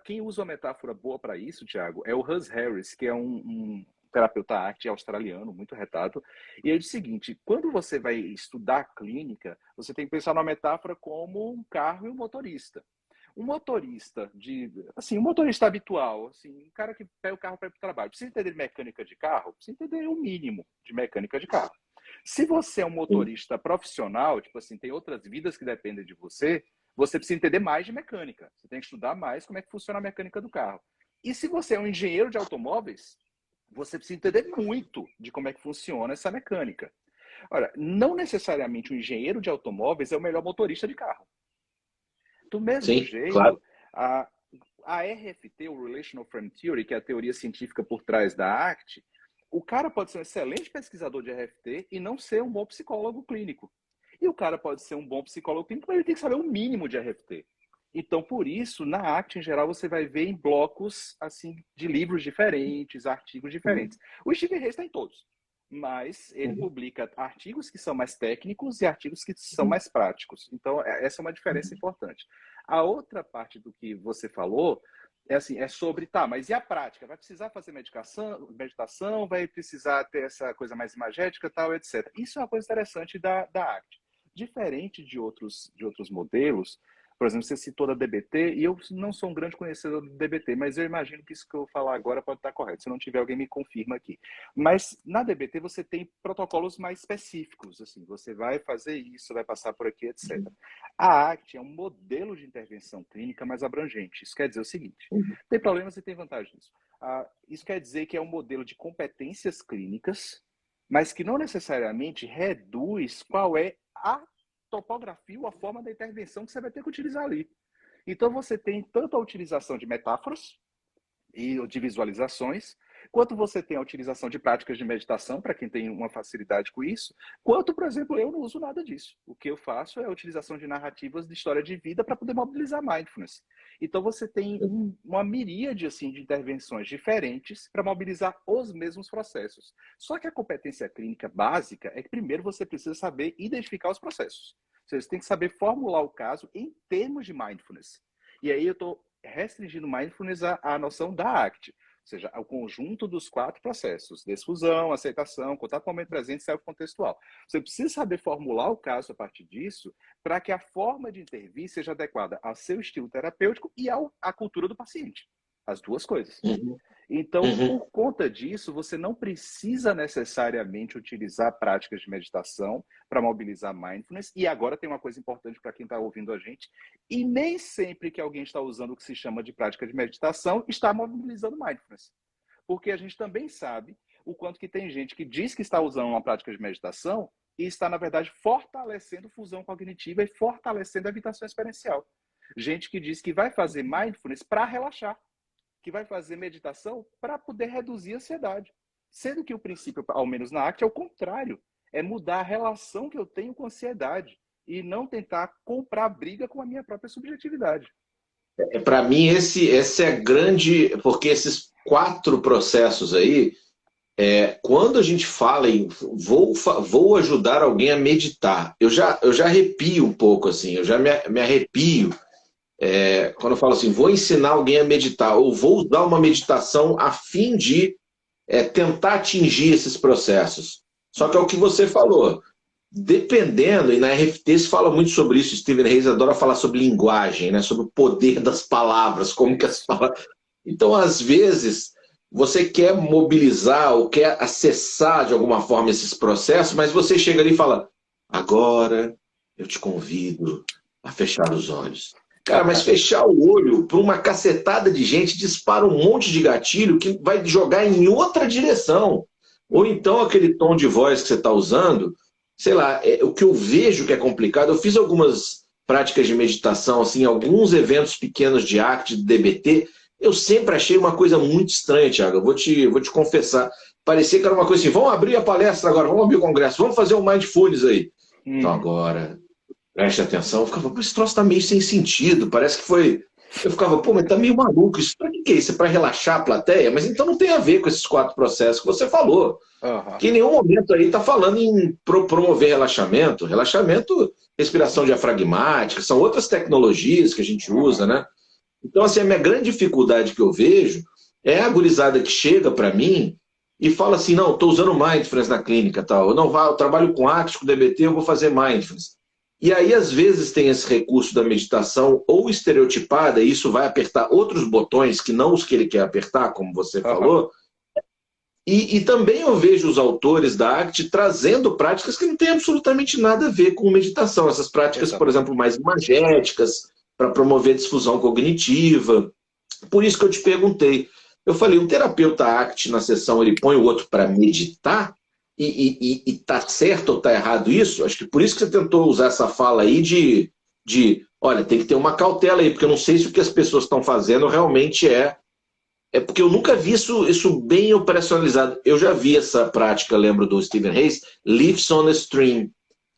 Quem usa uma metáfora boa para isso, Thiago, é o Hus Harris, que é um terapeuta ACT australiano, muito retado. E ele diz o seguinte, quando você vai estudar clínica, você tem que pensar numa metáfora como um carro e um motorista. Um motorista um motorista habitual, um cara que pega o carro para ir para o trabalho, precisa entender mecânica de carro? Precisa entender o mínimo de mecânica de carro. Se você é um motorista profissional, tipo assim, tem outras vidas que dependem de você precisa entender mais de mecânica. Você tem que estudar mais como é que funciona a mecânica do carro. E se você é um engenheiro de automóveis, você precisa entender muito de como é que funciona essa mecânica. Ora, não necessariamente o engenheiro de automóveis é o melhor motorista de carro. Do mesmo jeito, claro. a RFT, o Relational Frame Theory, que é a teoria científica por trás da ACT, o cara pode ser um excelente pesquisador de RFT e não ser um bom psicólogo clínico. E o cara pode ser um bom psicólogo clínico, mas ele tem que saber o mínimo de RFT. Então, por isso, na ACT, em geral, você vai ver em blocos assim de livros diferentes, artigos diferentes. O Stephen Hayes está em todos, mas ele publica artigos que são mais técnicos e artigos que são mais práticos. Então, essa é uma diferença importante. A outra parte do que você falou é assim, é sobre, tá, mas e a prática? Vai precisar fazer meditação, vai precisar ter essa coisa mais imagética, tal, etc. Isso é uma coisa interessante da ACT. Diferente de outros modelos, por exemplo, você citou da DBT, e eu não sou um grande conhecedor do DBT, mas eu imagino que isso que eu vou falar agora pode estar correto. Se não tiver, alguém me confirma aqui. Mas na DBT você tem protocolos mais específicos, assim, você vai fazer isso, vai passar por aqui, etc. A ACT é um modelo de intervenção clínica mais abrangente. Isso quer dizer o seguinte, tem problemas e tem vantagens. Isso quer dizer que é um modelo de competências clínicas, mas que não necessariamente reduz qual é a topografia ou a forma da intervenção que você vai ter que utilizar ali. Então, você tem tanto a utilização de metáforas e de visualizações, quanto você tem a utilização de práticas de meditação, para quem tem uma facilidade com isso, quanto, por exemplo, eu não uso nada disso. O que eu faço é a utilização de narrativas de história de vida para poder mobilizar mindfulness. Então, você tem uma miríade assim, de intervenções diferentes para mobilizar os mesmos processos. Só que a competência clínica básica é que, primeiro, você precisa saber identificar os processos. Você tem que saber formular o caso em termos de mindfulness. E aí eu estou restringindo mindfulness à noção da ACT. Ou seja, ao conjunto dos 4 processos: desfusão, aceitação, contato com o momento presente e self-contextual. Você precisa saber formular o caso a partir disso para que a forma de intervir seja adequada ao seu estilo terapêutico e à cultura do paciente. As duas coisas. Então, por conta disso, você não precisa necessariamente utilizar práticas de meditação para mobilizar mindfulness. E agora tem uma coisa importante para quem está ouvindo a gente. E nem sempre que alguém está usando o que se chama de prática de meditação está mobilizando mindfulness. Porque a gente também sabe o quanto que tem gente que diz que está usando uma prática de meditação e está, na verdade, fortalecendo fusão cognitiva e fortalecendo a evitação experiencial. Gente que diz que vai fazer mindfulness para relaxar, que vai fazer meditação para poder reduzir a ansiedade. Sendo que o princípio, ao menos na ACT, é o contrário. É mudar a relação que eu tenho com a ansiedade e não tentar comprar briga com a minha própria subjetividade. Para mim, esse é grande, porque esses 4 processos aí, quando a gente fala em vou ajudar alguém a meditar, eu já arrepio um pouco, assim, eu já me arrepio. Quando eu falo assim, vou ensinar alguém a meditar, ou vou usar uma meditação a fim de tentar atingir esses processos. Só que é o que você falou, dependendo, e na RFT se fala muito sobre isso, Stephen Hayes adora falar sobre linguagem, né, sobre o poder das palavras, como que as palavras... Então, às vezes, você quer mobilizar ou quer acessar de alguma forma esses processos, mas você chega ali e fala, agora eu te convido a fechar os olhos. Cara, mas fechar o olho para uma cacetada de gente dispara um monte de gatilho que vai jogar em outra direção. Ou então aquele tom de voz que você está usando, sei lá, o que eu vejo que é complicado, eu fiz algumas práticas de meditação, assim, alguns eventos pequenos de ACT, de DBT, eu sempre achei uma coisa muito estranha, Thiago, eu vou te confessar. Parecia que era uma coisa assim, vamos abrir a palestra agora, vamos abrir o congresso, vamos fazer um Mindfulness aí. Então agora... Preste atenção, eu ficava, esse troço tá meio sem sentido, parece que foi... Eu ficava, pô, mas tá meio maluco, isso pra que é isso? É pra relaxar a plateia? Mas então não tem a ver com esses 4 processos que você falou. Que em nenhum momento aí tá falando em promover relaxamento. Relaxamento, respiração diafragmática, são outras tecnologias que a gente usa, né? Então, assim, a minha grande dificuldade que eu vejo é a gurizada que chega pra mim e fala assim, não, tô usando mindfulness na clínica, tal. Eu trabalho com ACT, com DBT, eu vou fazer mindfulness. E aí, às vezes, tem esse recurso da meditação ou estereotipada, e isso vai apertar outros botões que não os que ele quer apertar, como você falou. E também eu vejo os autores da ACT trazendo práticas que não têm absolutamente nada a ver com meditação. Essas práticas, por exemplo, mais imagéticas, para promover disfusão cognitiva. Por isso que eu te perguntei. Eu falei, um terapeuta ACT na sessão, ele põe o outro para meditar? E tá certo ou tá errado isso? Acho que por isso que você tentou usar essa fala aí de olha, tem que ter uma cautela aí, porque eu não sei se o que as pessoas estão fazendo realmente é porque eu nunca vi isso bem operacionalizado. Eu já vi essa prática, lembro do Stephen Hayes, Leaves on a Stream.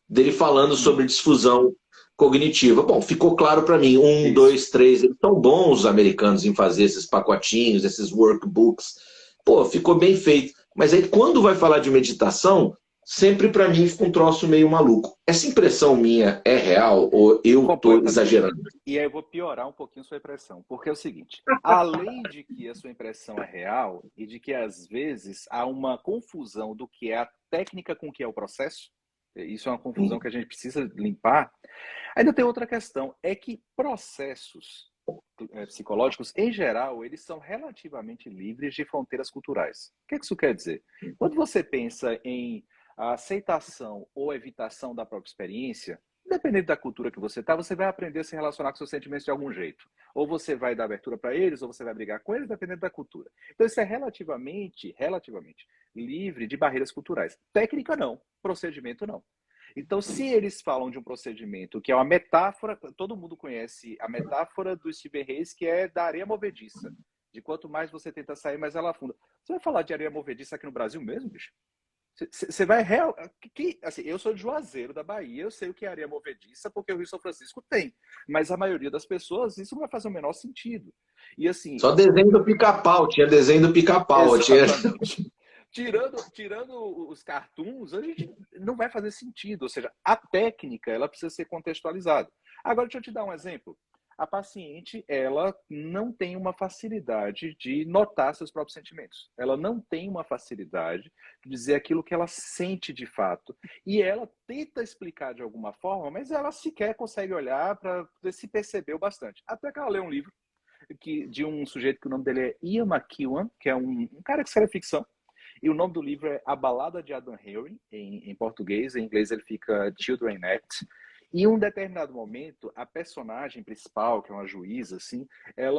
dele falando sobre difusão cognitiva. Bom, ficou claro para mim. 1, 2, 3, eles são bons os americanos em fazer esses pacotinhos, esses workbooks. Pô, ficou bem feito. Mas aí quando vai falar de meditação, sempre para mim fica um troço meio maluco. Essa impressão minha é real ou eu estou exagerando? E aí eu vou piorar um pouquinho sua impressão, porque é o seguinte, além de que a sua impressão é real e de que às vezes há uma confusão do que é a técnica com o que é o processo, isso é uma confusão que a gente precisa limpar, ainda tem outra questão, é que processos psicológicos, em geral, eles são relativamente livres de fronteiras culturais. O que isso quer dizer? Quando você pensa em a aceitação ou evitação da própria experiência, dependendo da cultura que você está, você vai aprender a se relacionar com seus sentimentos de algum jeito. Ou você vai dar abertura para eles, ou você vai brigar com eles, dependendo da cultura. Então, isso é relativamente livre de barreiras culturais. Técnica, não. Procedimento, não. Então, se eles falam de um procedimento que é uma metáfora, todo mundo conhece a metáfora do Stephen Hayes, que é da areia movediça. De quanto mais você tenta sair, mais ela afunda. Você vai falar de areia movediça aqui no Brasil mesmo, bicho? Você vai real. Assim, eu sou de Juazeiro, da Bahia, eu sei o que é areia movediça, porque o Rio São Francisco tem. Mas a maioria das pessoas, isso não vai fazer o menor sentido. E assim. Só desenho do Pica-Pau, tinha desenho do Pica-Pau. Tirando os cartoons, a gente não vai fazer sentido. Ou seja, a técnica, ela precisa ser contextualizada. Agora, deixa eu te dar um exemplo. A paciente, ela não tem uma facilidade de notar seus próprios sentimentos. Ela não tem uma facilidade de dizer aquilo que ela sente de fato. E ela tenta explicar de alguma forma, mas ela sequer consegue olhar para ver se percebeu bastante. Até que ela lê um livro de um sujeito que o nome dele é Ian McEwan, que é um cara que escreve ficção. E o nome do livro é A Balada de Adam Henry, em português. Em inglês ele fica Children Act. E em um determinado momento, a personagem principal, que é uma juíza, assim,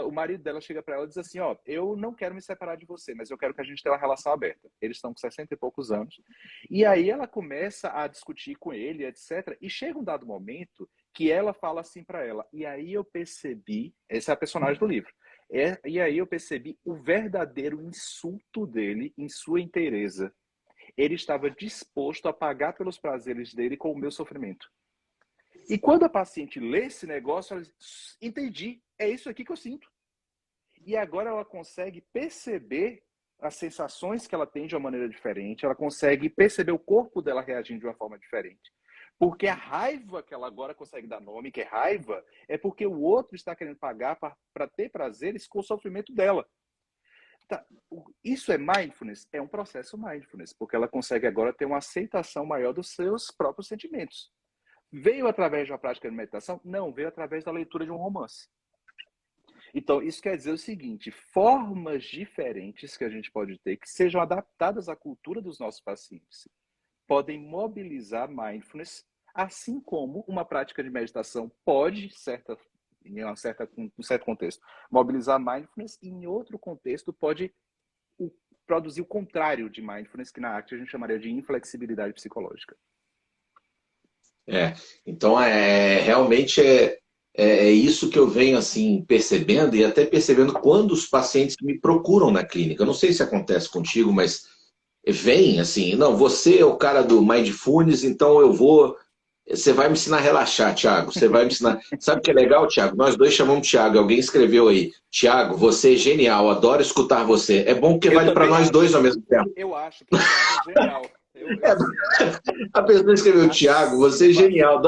o marido dela chega para ela e diz assim, ó, eu não quero me separar de você, mas eu quero que a gente tenha uma relação aberta. Eles estão com 60 e poucos anos. E aí ela começa a discutir com ele, etc. E chega um dado momento que ela fala assim para ela, e aí eu percebi, essa é a personagem do livro, e aí eu percebi o verdadeiro insulto dele em sua inteireza. Ele estava disposto a pagar pelos prazeres dele com o meu sofrimento. E quando a paciente lê esse negócio, ela diz, entendi, é isso aqui que eu sinto. E agora ela consegue perceber as sensações que ela tem de uma maneira diferente, ela consegue perceber o corpo dela reagindo de uma forma diferente. Porque a raiva que ela agora consegue dar nome, que é raiva, é porque o outro está querendo pagar para ter prazeres com o sofrimento dela. Tá. Isso é mindfulness? É um processo mindfulness, porque ela consegue agora ter uma aceitação maior dos seus próprios sentimentos. Veio através de uma prática de meditação? Não, veio através da leitura de um romance. Então, isso quer dizer o seguinte, formas diferentes que a gente pode ter, que sejam adaptadas à cultura dos nossos pacientes, podem mobilizar mindfulness, assim como uma prática de meditação pode, em um certo contexto, mobilizar mindfulness, e em outro contexto pode produzir o contrário de mindfulness, que na arte a gente chamaria de inflexibilidade psicológica. Então realmente é isso que eu venho assim percebendo e até percebendo quando os pacientes me procuram na clínica. Eu não sei se acontece contigo, mas vem assim, não, você é o cara do Mindfulness, então você vai me ensinar a relaxar, Thiago, você vai me ensinar. Sabe o que é legal, Thiago? Nós dois chamamos Thiago, alguém escreveu aí, Thiago, você é genial, adoro escutar você. É bom porque vale para nós dois ao mesmo tempo. Eu acho que é genial. A pessoa escreveu, Thiago, você é genial.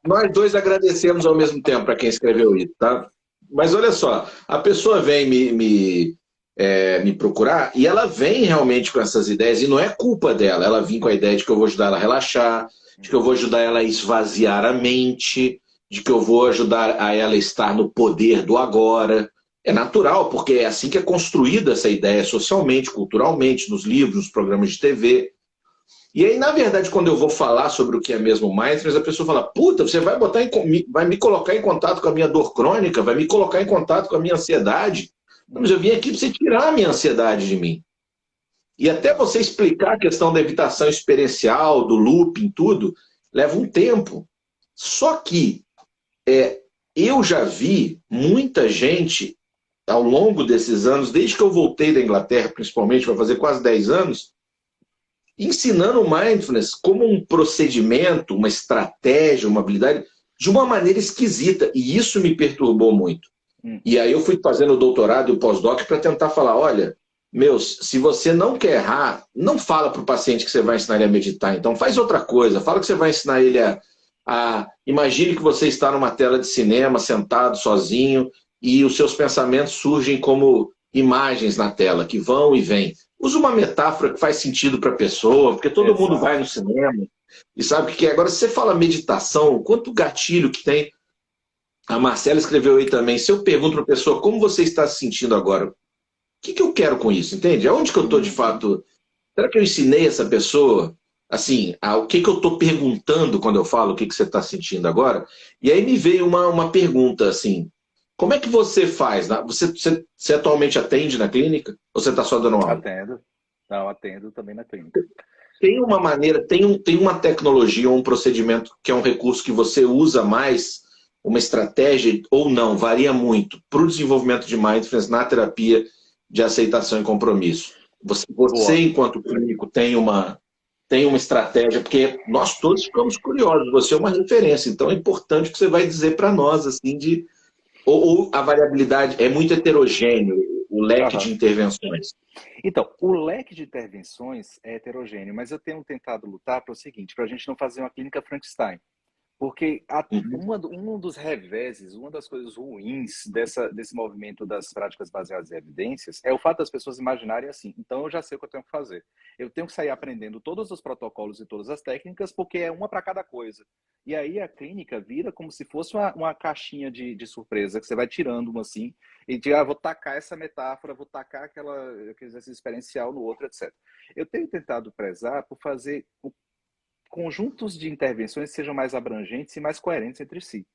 Nós dois agradecemos ao mesmo tempo para quem escreveu isso, tá? Mas olha só, a pessoa vem me procurar e ela vem realmente com essas ideias e não é culpa dela. Ela vem com a ideia de que eu vou ajudar ela a relaxar, de que eu vou ajudar ela a esvaziar a mente, de que eu vou ajudar a ela a estar no poder do agora. É natural, porque é assim que é construída essa ideia socialmente, culturalmente, nos livros, nos programas de TV. E aí, na verdade, quando eu vou falar sobre o que é mesmo mindfulness, a pessoa fala, puta, você vai me colocar em contato com a minha dor crônica, vai me colocar em contato com a minha ansiedade. Mas eu vim aqui para você tirar a minha ansiedade de mim. E até você explicar a questão da evitação experiencial, do looping, tudo, leva um tempo. Só que eu já vi muita gente, ao longo desses anos, desde que eu voltei da Inglaterra, principalmente, vai fazer quase 10 anos, ensinando o mindfulness como um procedimento, uma estratégia, uma habilidade, de uma maneira esquisita. E isso me perturbou muito. E aí eu fui fazendo o doutorado e o pós-doc para tentar falar, olha, meus, se você não quer errar, não fala para o paciente que você vai ensinar ele a meditar. Então faz outra coisa. Fala que você vai ensinar ele imagine que você está numa tela de cinema, sentado, sozinho, e os seus pensamentos surgem como imagens na tela, que vão e vêm. Usa uma metáfora que faz sentido para a pessoa, porque todo mundo vai no cinema e sabe o que é. Agora, se você fala meditação, quanto gatilho que tem. A Marcela escreveu aí também. Se eu pergunto para a pessoa como você está se sentindo agora, o que eu quero com isso, entende? Aonde que eu estou de fato? Será que eu ensinei essa pessoa, assim, o que eu estou perguntando quando eu falo o que você está sentindo agora? E aí me veio uma pergunta, assim, como é que você faz? Você atualmente atende na clínica? Ou você está só dando aula? Atendo. Não, atendo também na clínica. Tem uma maneira, tem uma tecnologia ou um procedimento que é um recurso que você usa mais, uma estratégia ou não, varia muito, para o desenvolvimento de mindfulness na terapia de aceitação e compromisso. Você enquanto clínico, tem uma estratégia, porque nós todos ficamos curiosos, você é uma referência, então é importante que você vai dizer para nós, assim, ou a variabilidade é muito heterogêneo, o leque de intervenções. Então, o leque de intervenções é heterogêneo, mas eu tenho tentado lutar para o seguinte, para a gente não fazer uma clínica Frankenstein. Porque um dos reveses, uma das coisas ruins desse movimento das práticas baseadas em evidências é o fato das pessoas imaginarem assim, então eu já sei o que eu tenho que fazer. Eu tenho que sair aprendendo todos os protocolos e todas as técnicas, porque é uma para cada coisa. E aí a clínica vira como se fosse uma caixinha de surpresa, que você vai tirando uma assim, e diz, vou tacar essa metáfora, vou tacar aquele exercício experiencial no outro, etc. Eu tenho tentado prezar por fazer conjuntos de intervenções sejam mais abrangentes e mais coerentes entre si.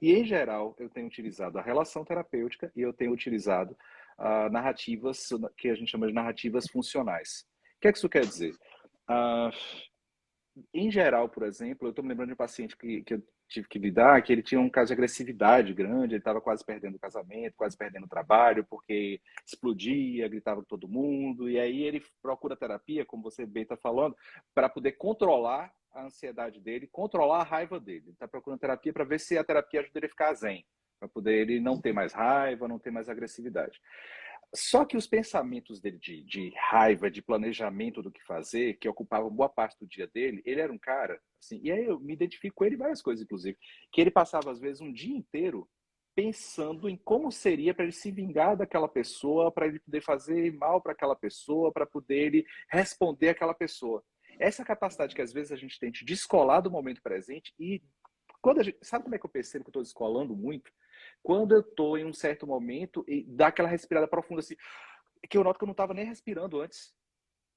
E, em geral, eu tenho utilizado a relação terapêutica e eu tenho utilizado narrativas que a gente chama de narrativas funcionais. O que é que isso quer dizer? Em geral, por exemplo, eu estou me lembrando de um paciente que eu tive que lidar, que ele tinha um caso de agressividade grande, ele estava quase perdendo o casamento, quase perdendo o trabalho, porque explodia, gritava com todo mundo, e aí ele procura terapia, como você bem está falando, para poder controlar a ansiedade dele, controlar a raiva dele. Ele está procurando terapia para ver se a terapia ajuda ele a ficar zen, para poder ele não ter mais raiva, não ter mais agressividade. Só que os pensamentos dele de raiva, de planejamento do que fazer, que ocupavam boa parte do dia dele, ele era um cara, assim, e aí eu me identifico com ele em várias coisas, inclusive, que ele passava, às vezes, um dia inteiro pensando em como seria para ele se vingar daquela pessoa, para ele poder fazer mal para aquela pessoa, para poder ele responder àquela pessoa. Essa capacidade que, às vezes, a gente tem de descolar do momento presente e quando sabe como é que eu percebo que eu estou descolando muito? Quando eu estou em um certo momento e dá aquela respirada profunda assim, que eu noto que eu não estava nem respirando antes.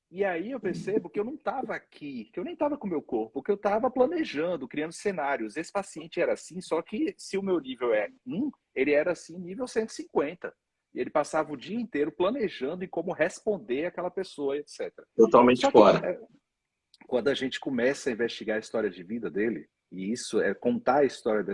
E aí eu percebo que eu não estava aqui, que eu nem estava com o meu corpo, que eu estava planejando, criando cenários. Esse paciente era assim, só que se o meu nível é 1, ele era assim nível 150. E ele passava o dia inteiro planejando em como responder àquela pessoa, etc. Totalmente Só que fora. quando a gente começa a investigar a história de vida dele, e isso é contar a história da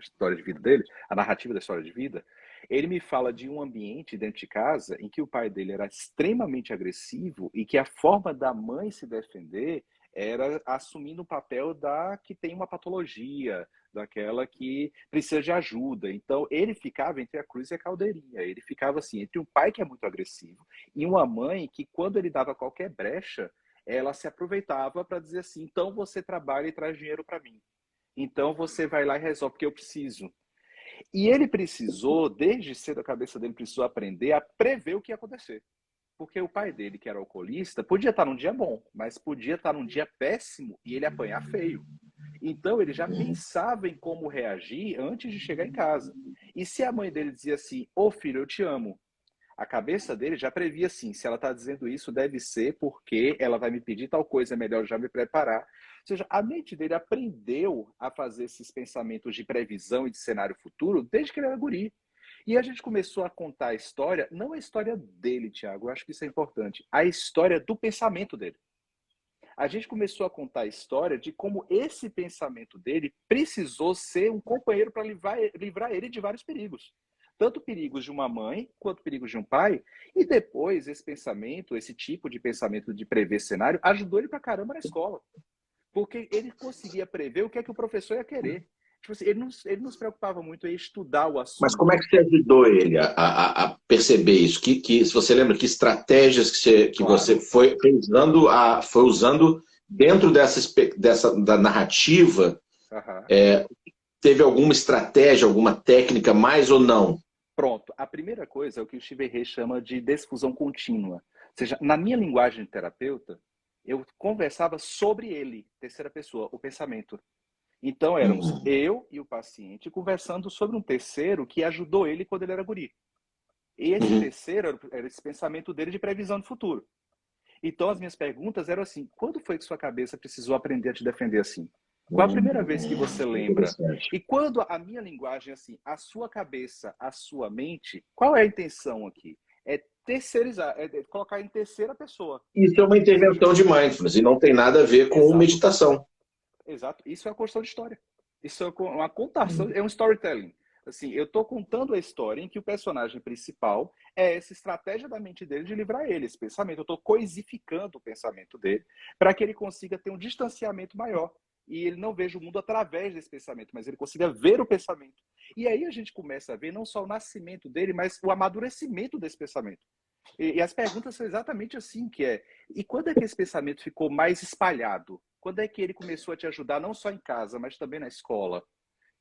história de vida dele, a narrativa da história de vida, ele me fala de um ambiente dentro de casa em que o pai dele era extremamente agressivo e que a forma da mãe se defender era assumindo o papel da que tem uma patologia, daquela que precisa de ajuda. Então, ele ficava entre a cruz e a caldeirinha. Ele ficava assim, entre um pai que é muito agressivo e uma mãe que, quando ele dava qualquer brecha, ela se aproveitava para dizer assim, então você trabalha e traz dinheiro para mim. Então você vai lá e resolve porque eu preciso. E ele precisou, desde cedo a cabeça dele precisou aprender a prever o que ia acontecer. Porque o pai dele, que era alcoolista, podia estar num dia bom, mas podia estar num dia péssimo e ele apanhar feio. Então ele já pensava em como reagir antes de chegar em casa. E se a mãe dele dizia assim, ô filho, eu te amo, a cabeça dele já previa assim, se ela está dizendo isso, deve ser porque ela vai me pedir tal coisa, é melhor já me preparar. Ou seja, a mente dele aprendeu a fazer esses pensamentos de previsão e de cenário futuro desde que ele era guri. E a gente começou a contar a história, não a história dele, Tiago, eu acho que isso é importante, a história do pensamento dele. A gente começou a contar a história de como esse pensamento dele precisou ser um companheiro para livrar ele de vários perigos. tanto perigos de uma mãe quanto perigos de um pai, e depois esse pensamento, esse tipo de pensamento de prever cenário, ajudou ele pra caramba na escola. Porque ele conseguia prever o que é que o professor ia querer. Tipo assim, ele não se preocupava muito em estudar o assunto. Mas como é que você ajudou ele a perceber isso? Se você lembra, que estratégias que você foi usando dentro da narrativa? Teve alguma estratégia, alguma técnica mais ou não? Pronto. A primeira coisa é o que o Stephen Hay chama de desfusão contínua. Ou seja, na minha linguagem de terapeuta, eu conversava sobre ele, terceira pessoa, o pensamento. Então éramos eu e o paciente conversando sobre um terceiro que ajudou ele quando ele era guri. E esse terceiro era esse pensamento dele de previsão do futuro. Então as minhas perguntas eram assim: quando foi que sua cabeça precisou aprender a te defender assim? Qual a primeira vez que você lembra? E quando a minha linguagem é assim, a sua cabeça, a sua mente, qual é a intenção aqui? É terceirizar, é colocar em terceira pessoa. Isso é uma intervenção de mindfulness e não tem nada a ver com meditação. Exato. Isso é uma construção de história. Isso é uma contação, é um storytelling. Assim, eu estou contando a história em que o personagem principal é essa estratégia da mente dele de livrar ele, esse pensamento. Eu estou coisificando o pensamento dele para que ele consiga ter um distanciamento maior. E ele não veja o mundo através desse pensamento, mas ele consiga ver o pensamento. E aí a gente começa a ver não só o nascimento dele, mas o amadurecimento desse pensamento. E as perguntas são exatamente assim, que é: e quando é que esse pensamento ficou mais espalhado? Quando é que ele começou a te ajudar não só em casa, mas também na escola?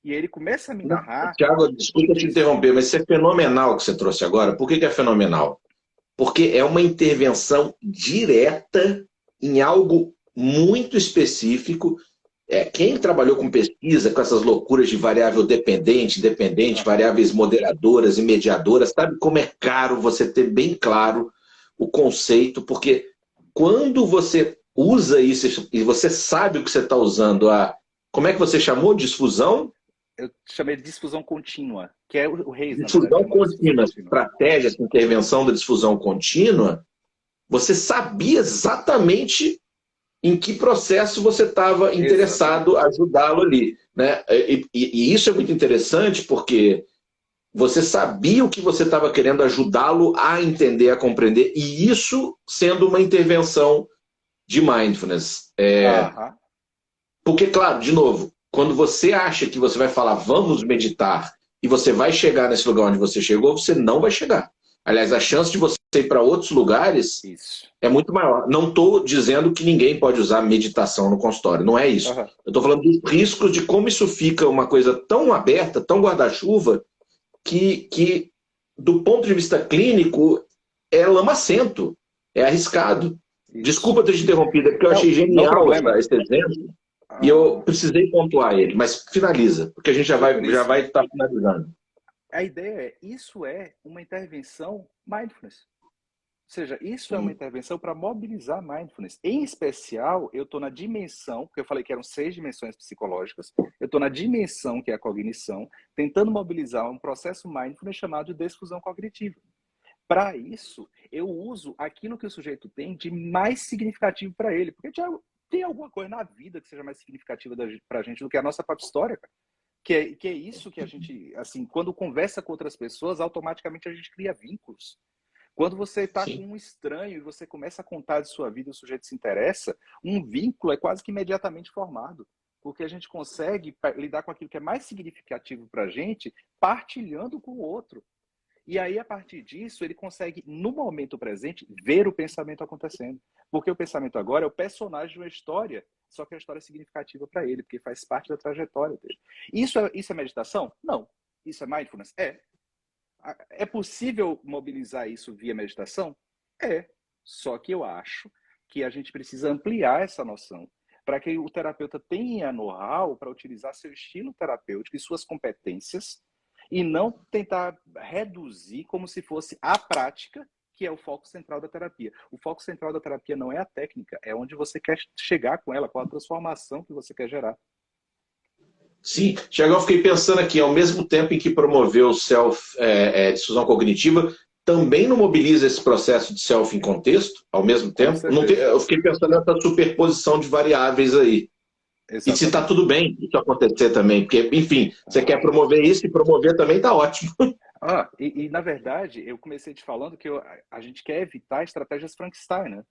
E ele começa a me narrar... Tiago, desculpa te interromper, mas isso é fenomenal que você trouxe agora. Por que é fenomenal? Porque é uma intervenção direta em algo muito específico. Quem trabalhou com pesquisa, com essas loucuras de variável dependente, independente, variáveis moderadoras e mediadoras, sabe como é caro você ter bem claro o conceito, porque quando você usa isso e você sabe o que você está usando, como é que você chamou? Difusão? Eu chamei de difusão contínua, que é o Reis. Difusão contínua, estratégia de intervenção da difusão contínua, você sabia exatamente em que processo você estava interessado a ajudá-lo ali, né? E isso é muito interessante porque você sabia o que você estava querendo ajudá-lo a entender, a compreender, e isso sendo uma intervenção de mindfulness. Porque, claro, de novo, quando você acha que você vai falar vamos meditar e você vai chegar nesse lugar onde você chegou, você não vai chegar. Aliás, a chance de você ir para outros lugares é muito maior. Não estou dizendo que ninguém pode usar meditação no consultório, não é isso. Eu estou falando dos riscos de como isso fica uma coisa tão aberta, tão guarda-chuva, que do ponto de vista clínico é lamacento, é arriscado. Desculpa ter te interrompido, porque eu achei genial esse exemplo e eu precisei pontuar ele, mas finaliza, porque a gente já vai estar finalizando. A ideia isso é uma intervenção mindfulness. Ou seja, isso é uma intervenção para mobilizar mindfulness. Em especial, eu estou na dimensão, porque eu falei que eram 6 dimensões psicológicas, eu estou na dimensão que é a cognição, tentando mobilizar um processo mindfulness chamado de desfusão cognitiva. Para isso, eu uso aquilo que o sujeito tem de mais significativo para ele. Porque tem alguma coisa na vida que seja mais significativa para a gente do que a nossa própria história, cara. Que é isso que a gente, assim, quando conversa com outras pessoas, automaticamente a gente cria vínculos. Quando você está com um estranho e você começa a contar de sua vida e o sujeito se interessa, um vínculo é quase que imediatamente formado. Porque a gente consegue lidar com aquilo que é mais significativo para a gente, partilhando com o outro. E aí, a partir disso, ele consegue, no momento presente, ver o pensamento acontecendo. Porque o pensamento agora é o personagem de uma história, só que a história é significativa para ele, porque faz parte da trajetória dele. Isso é meditação? Não. Isso é mindfulness? É. É possível mobilizar isso via meditação? É. Só que eu acho que a gente precisa ampliar essa noção para que o terapeuta tenha know-how para utilizar seu estilo terapêutico e suas competências e não tentar reduzir como se fosse a prática, que é o foco central da terapia. O foco central da terapia não é a técnica, é onde você quer chegar com ela, qual a transformação que você quer gerar. Sim, Tiago, eu fiquei pensando aqui, ao mesmo tempo em que promoveu difusão cognitiva, também não mobiliza esse processo de self em contexto, ao mesmo tempo? Eu fiquei pensando nessa superposição de variáveis aí. Exatamente. E se está tudo bem isso acontecer também, porque, enfim, você quer promover isso e promover também está ótimo. Na verdade, eu comecei te falando que a gente quer evitar estratégias Frankenstein, né?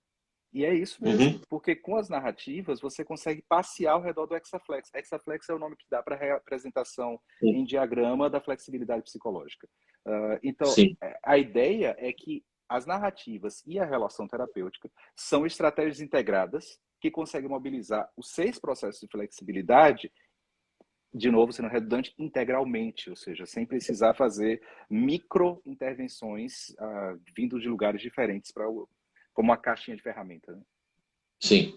E é isso mesmo, Uhum, porque com as narrativas você consegue passear ao redor do Hexaflex. Hexaflex é o nome que dá para a representação sim, em diagrama da flexibilidade psicológica. Então, sim, a ideia é que as narrativas e a relação terapêutica são estratégias integradas que conseguem mobilizar os 6 processos de flexibilidade, de novo, sendo redundante, integralmente, ou seja, sem precisar fazer micro intervenções vindo de lugares diferentes, como uma caixinha de ferramenta, né? sim.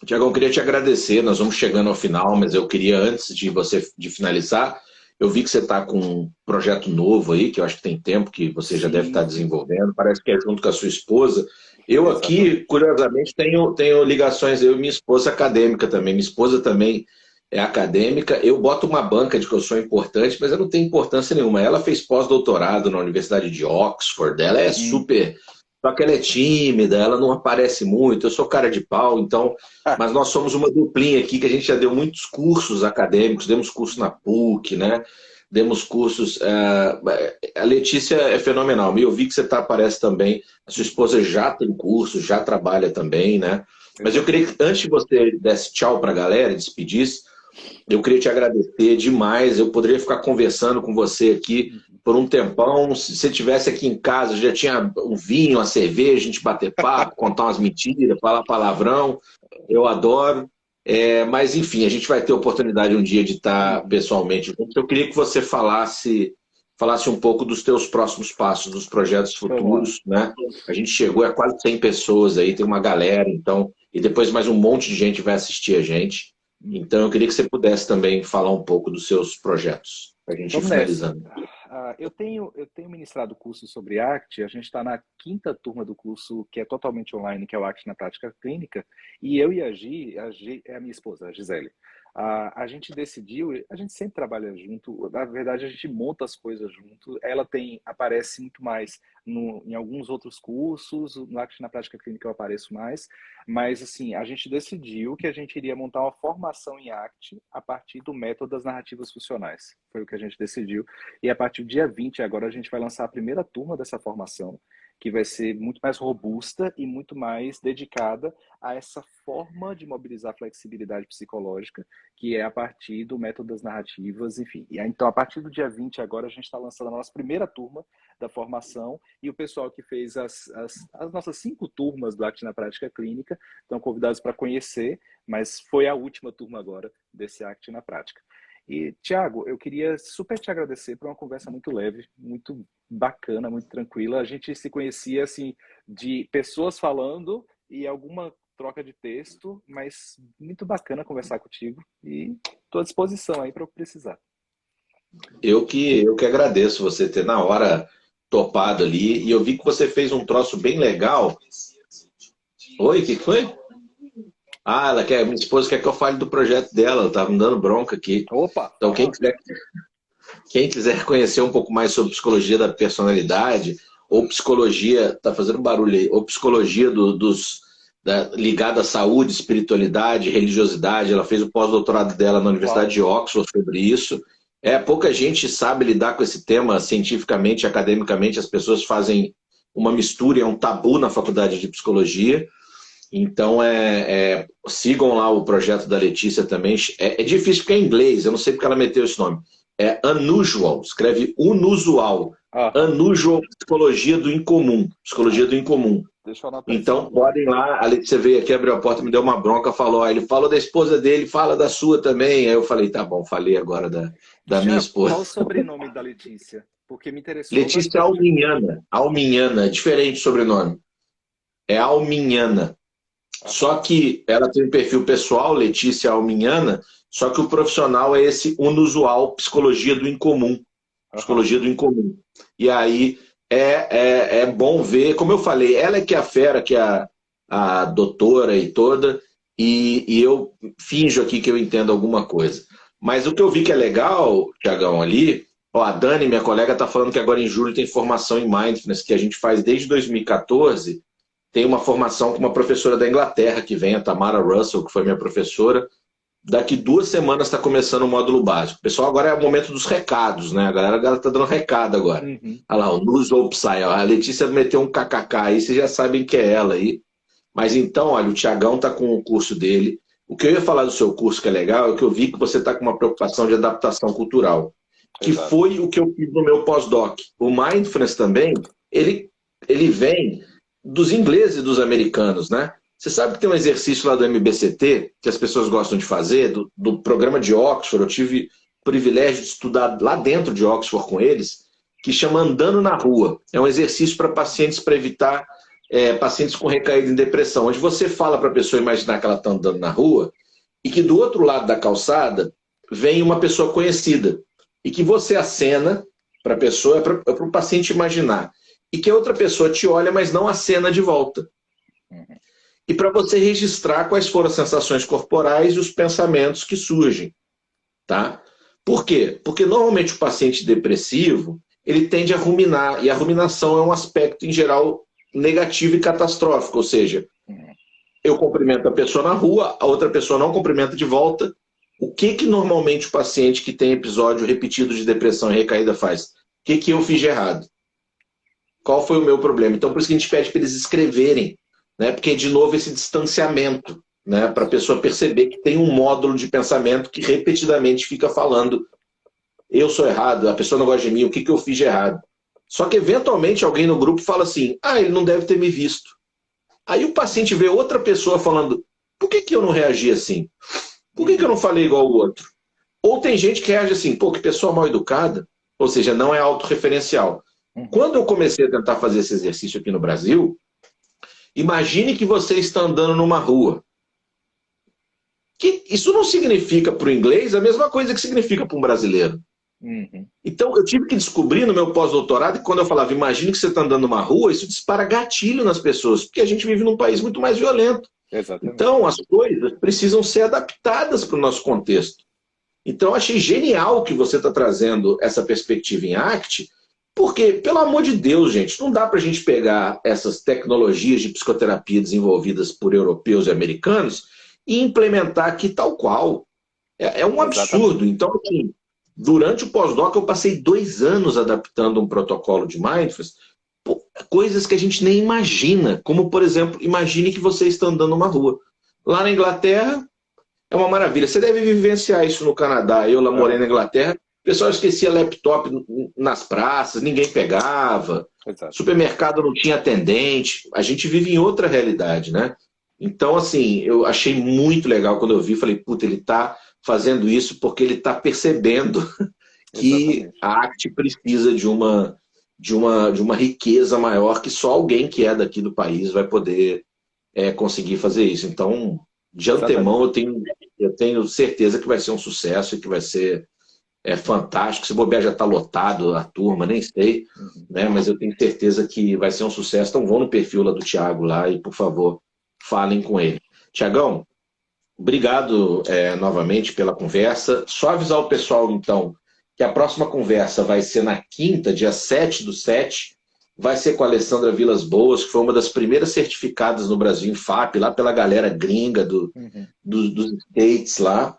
Tiagão, eu queria te agradecer. Nós vamos chegando ao final, mas eu queria, antes de você de finalizar, eu vi que você está com um projeto novo aí, que eu acho que tem tempo que você já deve Sim, estar sim, desenvolvendo. Parece que é junto com a sua esposa. Eu aqui, exatamente. curiosamente, tenho ligações, eu e minha esposa acadêmica também. Minha esposa também é acadêmica. Eu boto uma banca de que eu sou importante, mas eu não tenho importância nenhuma. Ela fez pós-doutorado na Universidade de Oxford. Ela é Hum. super. Só que ela é tímida, ela não aparece muito. Eu sou cara de pau, então. Mas nós somos uma duplinha aqui que a gente já deu muitos cursos acadêmicos, demos curso na PUC, né? Demos cursos. A Letícia é fenomenal. Eu vi que você aparece também. A sua esposa já tem curso, já trabalha também, né? Mas eu queria que, Exatamente. antes de você desse tchau para a galera, despedisse, eu queria te agradecer demais. Eu poderia ficar conversando com você aqui Uhum. por um tempão. Se você estivesse aqui em casa, já tinha um vinho, uma cerveja, a gente bater papo, contar umas mentiras, falar palavrão. Eu adoro. Mas, enfim, a gente vai ter oportunidade um dia de estar Uhum. pessoalmente juntos. Eu queria que você falasse um pouco dos teus próximos passos, dos projetos Vamos lá. futuros, né? A gente chegou a quase 100 pessoas aí, tem uma galera, então, e depois mais um monte de gente vai assistir a gente. Uhum. Então, eu queria que você pudesse também falar um pouco dos seus projetos, para a gente ir Vamos nessa. finalizando. Eu tenho ministrado curso sobre ACT, a gente está na 5ª turma do curso, que é totalmente online, que é o ACT na prática clínica, e eu e a Gi é a minha esposa, a Gisele. A gente decidiu, a gente sempre trabalha junto, na verdade a gente monta as coisas junto, ela aparece muito mais em alguns outros cursos, no ACT na prática clínica eu apareço mais, mas assim, a gente decidiu que a gente iria montar uma formação em ACT a partir do método das narrativas funcionais, foi o que a gente decidiu. E a partir do dia 20, agora a gente vai lançar a primeira turma dessa formação, que vai ser muito mais robusta e muito mais dedicada a essa forma de mobilizar flexibilidade psicológica, que é a partir do método das narrativas, enfim. Então, a partir do dia 20, agora a gente está lançando a nossa primeira turma da formação, e o pessoal que fez as nossas 5 turmas do ACT na Prática Clínica estão convidados para conhecer, mas foi a última turma agora desse ACT na Prática. E, Tiago, eu queria super te agradecer por uma conversa muito leve, muito bacana, muito tranquila. A gente se conhecia, assim, de pessoas falando e alguma troca de texto, mas muito bacana conversar contigo e estou à disposição aí para o que precisar. Eu que agradeço você ter na hora topado ali, e eu vi que você fez um troço bem legal. Oi, o que foi? Minha esposa quer que eu fale do projeto dela, ela estava me dando bronca aqui. Opa, Então, fala. quem quiser conhecer um pouco mais sobre psicologia da personalidade, ou psicologia, tá fazendo barulho aí, ou psicologia ligada à saúde, espiritualidade, religiosidade, ela fez o pós-doutorado dela na Universidade Uau. de Oxford sobre isso. Pouca gente sabe lidar com esse tema cientificamente, academicamente, as pessoas fazem uma mistura, é um tabu na faculdade de psicologia. Então, sigam lá o projeto da Letícia também. É difícil porque é em inglês, eu não sei porque ela meteu esse nome. É Unusual, escreve unusual. Aham. Unusual, psicologia do incomum. Psicologia do incomum. Deixa eu anotar isso Então, aqui. podem lá. A Letícia veio aqui, abriu a porta, me deu uma bronca, falou: ele falou da esposa dele, fala da sua também. Aí eu falei: tá bom, falei agora da minha Tiago, esposa. qual o sobrenome da Letícia? Porque me interessou Letícia bastante. Alminhana. Alminhana, diferente sobrenome. É Alminhana. Só Aham. que ela tem um perfil pessoal, Letícia Alminhana, só que o profissional é esse unusual, psicologia do incomum. Aham. Psicologia do incomum. E aí é bom ver, como eu falei, ela é que é a fera, que é a doutora e toda, e eu finjo aqui que eu entendo alguma coisa. Mas o que eu vi que é legal, Tiagão, ali, ó, a Dani, minha colega, está falando que agora em julho tem formação em Mindfulness, que a gente faz desde 2014. Tem uma formação com uma professora da Inglaterra que vem, a Tamara Russell, que foi minha professora. daqui 2 semanas está começando o módulo básico. Pessoal, agora é o momento dos recados, né? A galera está dando recado agora. Olha lá, o Nus ou Psy, a Letícia meteu um kkk aí, vocês já sabem que é ela aí. Mas então, olha, o Tiagão está com o curso dele. O que eu ia falar do seu curso que é legal é que eu vi que você está com uma preocupação de adaptação cultural, que Exato. foi o que eu fiz no meu pós-doc. O Mindfulness também, ele vem dos ingleses e dos americanos, né? Você sabe que tem um exercício lá do MBCT, que as pessoas gostam de fazer, do programa de Oxford, eu tive o privilégio de estudar lá dentro de Oxford com eles, que chama Andando na Rua. É um exercício para pacientes, para evitar pacientes com recaída em depressão, onde você fala para a pessoa imaginar que ela está andando na rua e que do outro lado da calçada vem uma pessoa conhecida e que você acena para a pessoa, para o paciente imaginar, e que a outra pessoa te olha, mas não acena de volta. E para você registrar quais foram as sensações corporais e os pensamentos que surgem. Tá? Por quê? Porque normalmente o paciente depressivo ele tende a ruminar, e a ruminação é um aspecto, em geral, negativo e catastrófico, ou seja, eu cumprimento a pessoa na rua, a outra pessoa não cumprimenta de volta. O que normalmente o paciente que tem episódio repetido de depressão e recaída faz? O que eu fiz de errado? Qual foi o meu problema? Então, por isso que a gente pede para eles escreverem, né? Porque, de novo, esse distanciamento, né? Para a pessoa perceber que tem um módulo de pensamento que repetidamente fica falando eu sou errado, a pessoa não gosta de mim, o que eu fiz de errado? Só que, eventualmente, alguém no grupo fala assim, ele não deve ter me visto. Aí o paciente vê outra pessoa falando, por que eu não reagi assim? Por que eu não falei igual o outro? Ou tem gente que reage assim, que pessoa mal educada, ou seja, não é autorreferencial. Quando eu comecei a tentar fazer esse exercício aqui no Brasil, imagine que você está andando numa rua. Isso não significa para o inglês a mesma coisa que significa para um brasileiro. Então, eu tive que descobrir no meu pós-doutorado que quando eu falava, imagine que você está andando numa rua, isso dispara gatilho nas pessoas, porque a gente vive num país muito mais violento. Exatamente. Então, as coisas precisam ser adaptadas para o nosso contexto. Então, eu achei genial que você está trazendo essa perspectiva em ACT, porque, pelo amor de Deus, gente, não dá para a gente pegar essas tecnologias de psicoterapia desenvolvidas por europeus e americanos e implementar aqui tal qual. É um absurdo. Então, assim, durante o pós-doc, eu passei 2 anos adaptando um protocolo de mindfulness, coisas que a gente nem imagina. Como, por exemplo, imagine que você está andando numa rua. Lá na Inglaterra, é uma maravilha. Você deve vivenciar isso no Canadá. Eu lá morei na Inglaterra, o pessoal esquecia laptop nas praças, ninguém pegava. Exato. Supermercado não tinha atendente. A gente vive em outra realidade, né? Então, assim, eu achei muito legal quando eu vi. Falei, puta, ele está fazendo isso porque ele está percebendo que a ACT precisa de uma riqueza maior que só alguém que é daqui do país vai poder conseguir fazer isso. Então, de antemão, eu tenho certeza que vai ser um sucesso e que vai ser fantástico. Se bobear já está lotado a turma, nem sei, né? Mas eu tenho certeza que vai ser um sucesso. Então, vão no perfil lá do Thiago lá e, por favor, falem com ele. Tiagão, obrigado novamente pela conversa. Só avisar o pessoal, então, que a próxima conversa vai ser na quinta, dia 7/7, vai ser com a Alessandra Vilas Boas, que foi uma das primeiras certificadas no Brasil em FAP, lá pela galera gringa dos States lá.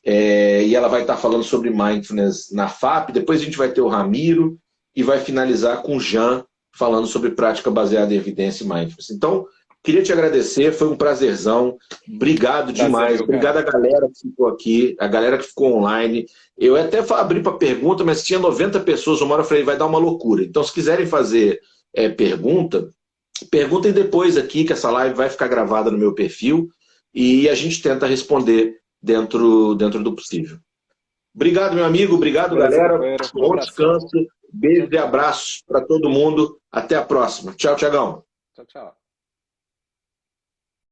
E ela vai estar falando sobre mindfulness na FAP. Depois a gente vai ter o Ramiro e vai finalizar com o Jean, falando sobre prática baseada em evidência e mindfulness. Então, queria te agradecer, foi um prazerzão. Obrigado demais. Obrigado à galera que ficou aqui, a galera que ficou online. Eu até abri para pergunta, mas tinha 90 pessoas. Uma hora eu falei, vai dar uma loucura. Então, se quiserem fazer perguntem depois aqui, que essa live vai ficar gravada no meu perfil e a gente tenta responder dentro do possível. Obrigado, meu amigo. Obrigado, galera. Bom descanso. Beijo e abraços para todo mundo. Até a próxima. Tchau, Tiagão. Tchau, tchau.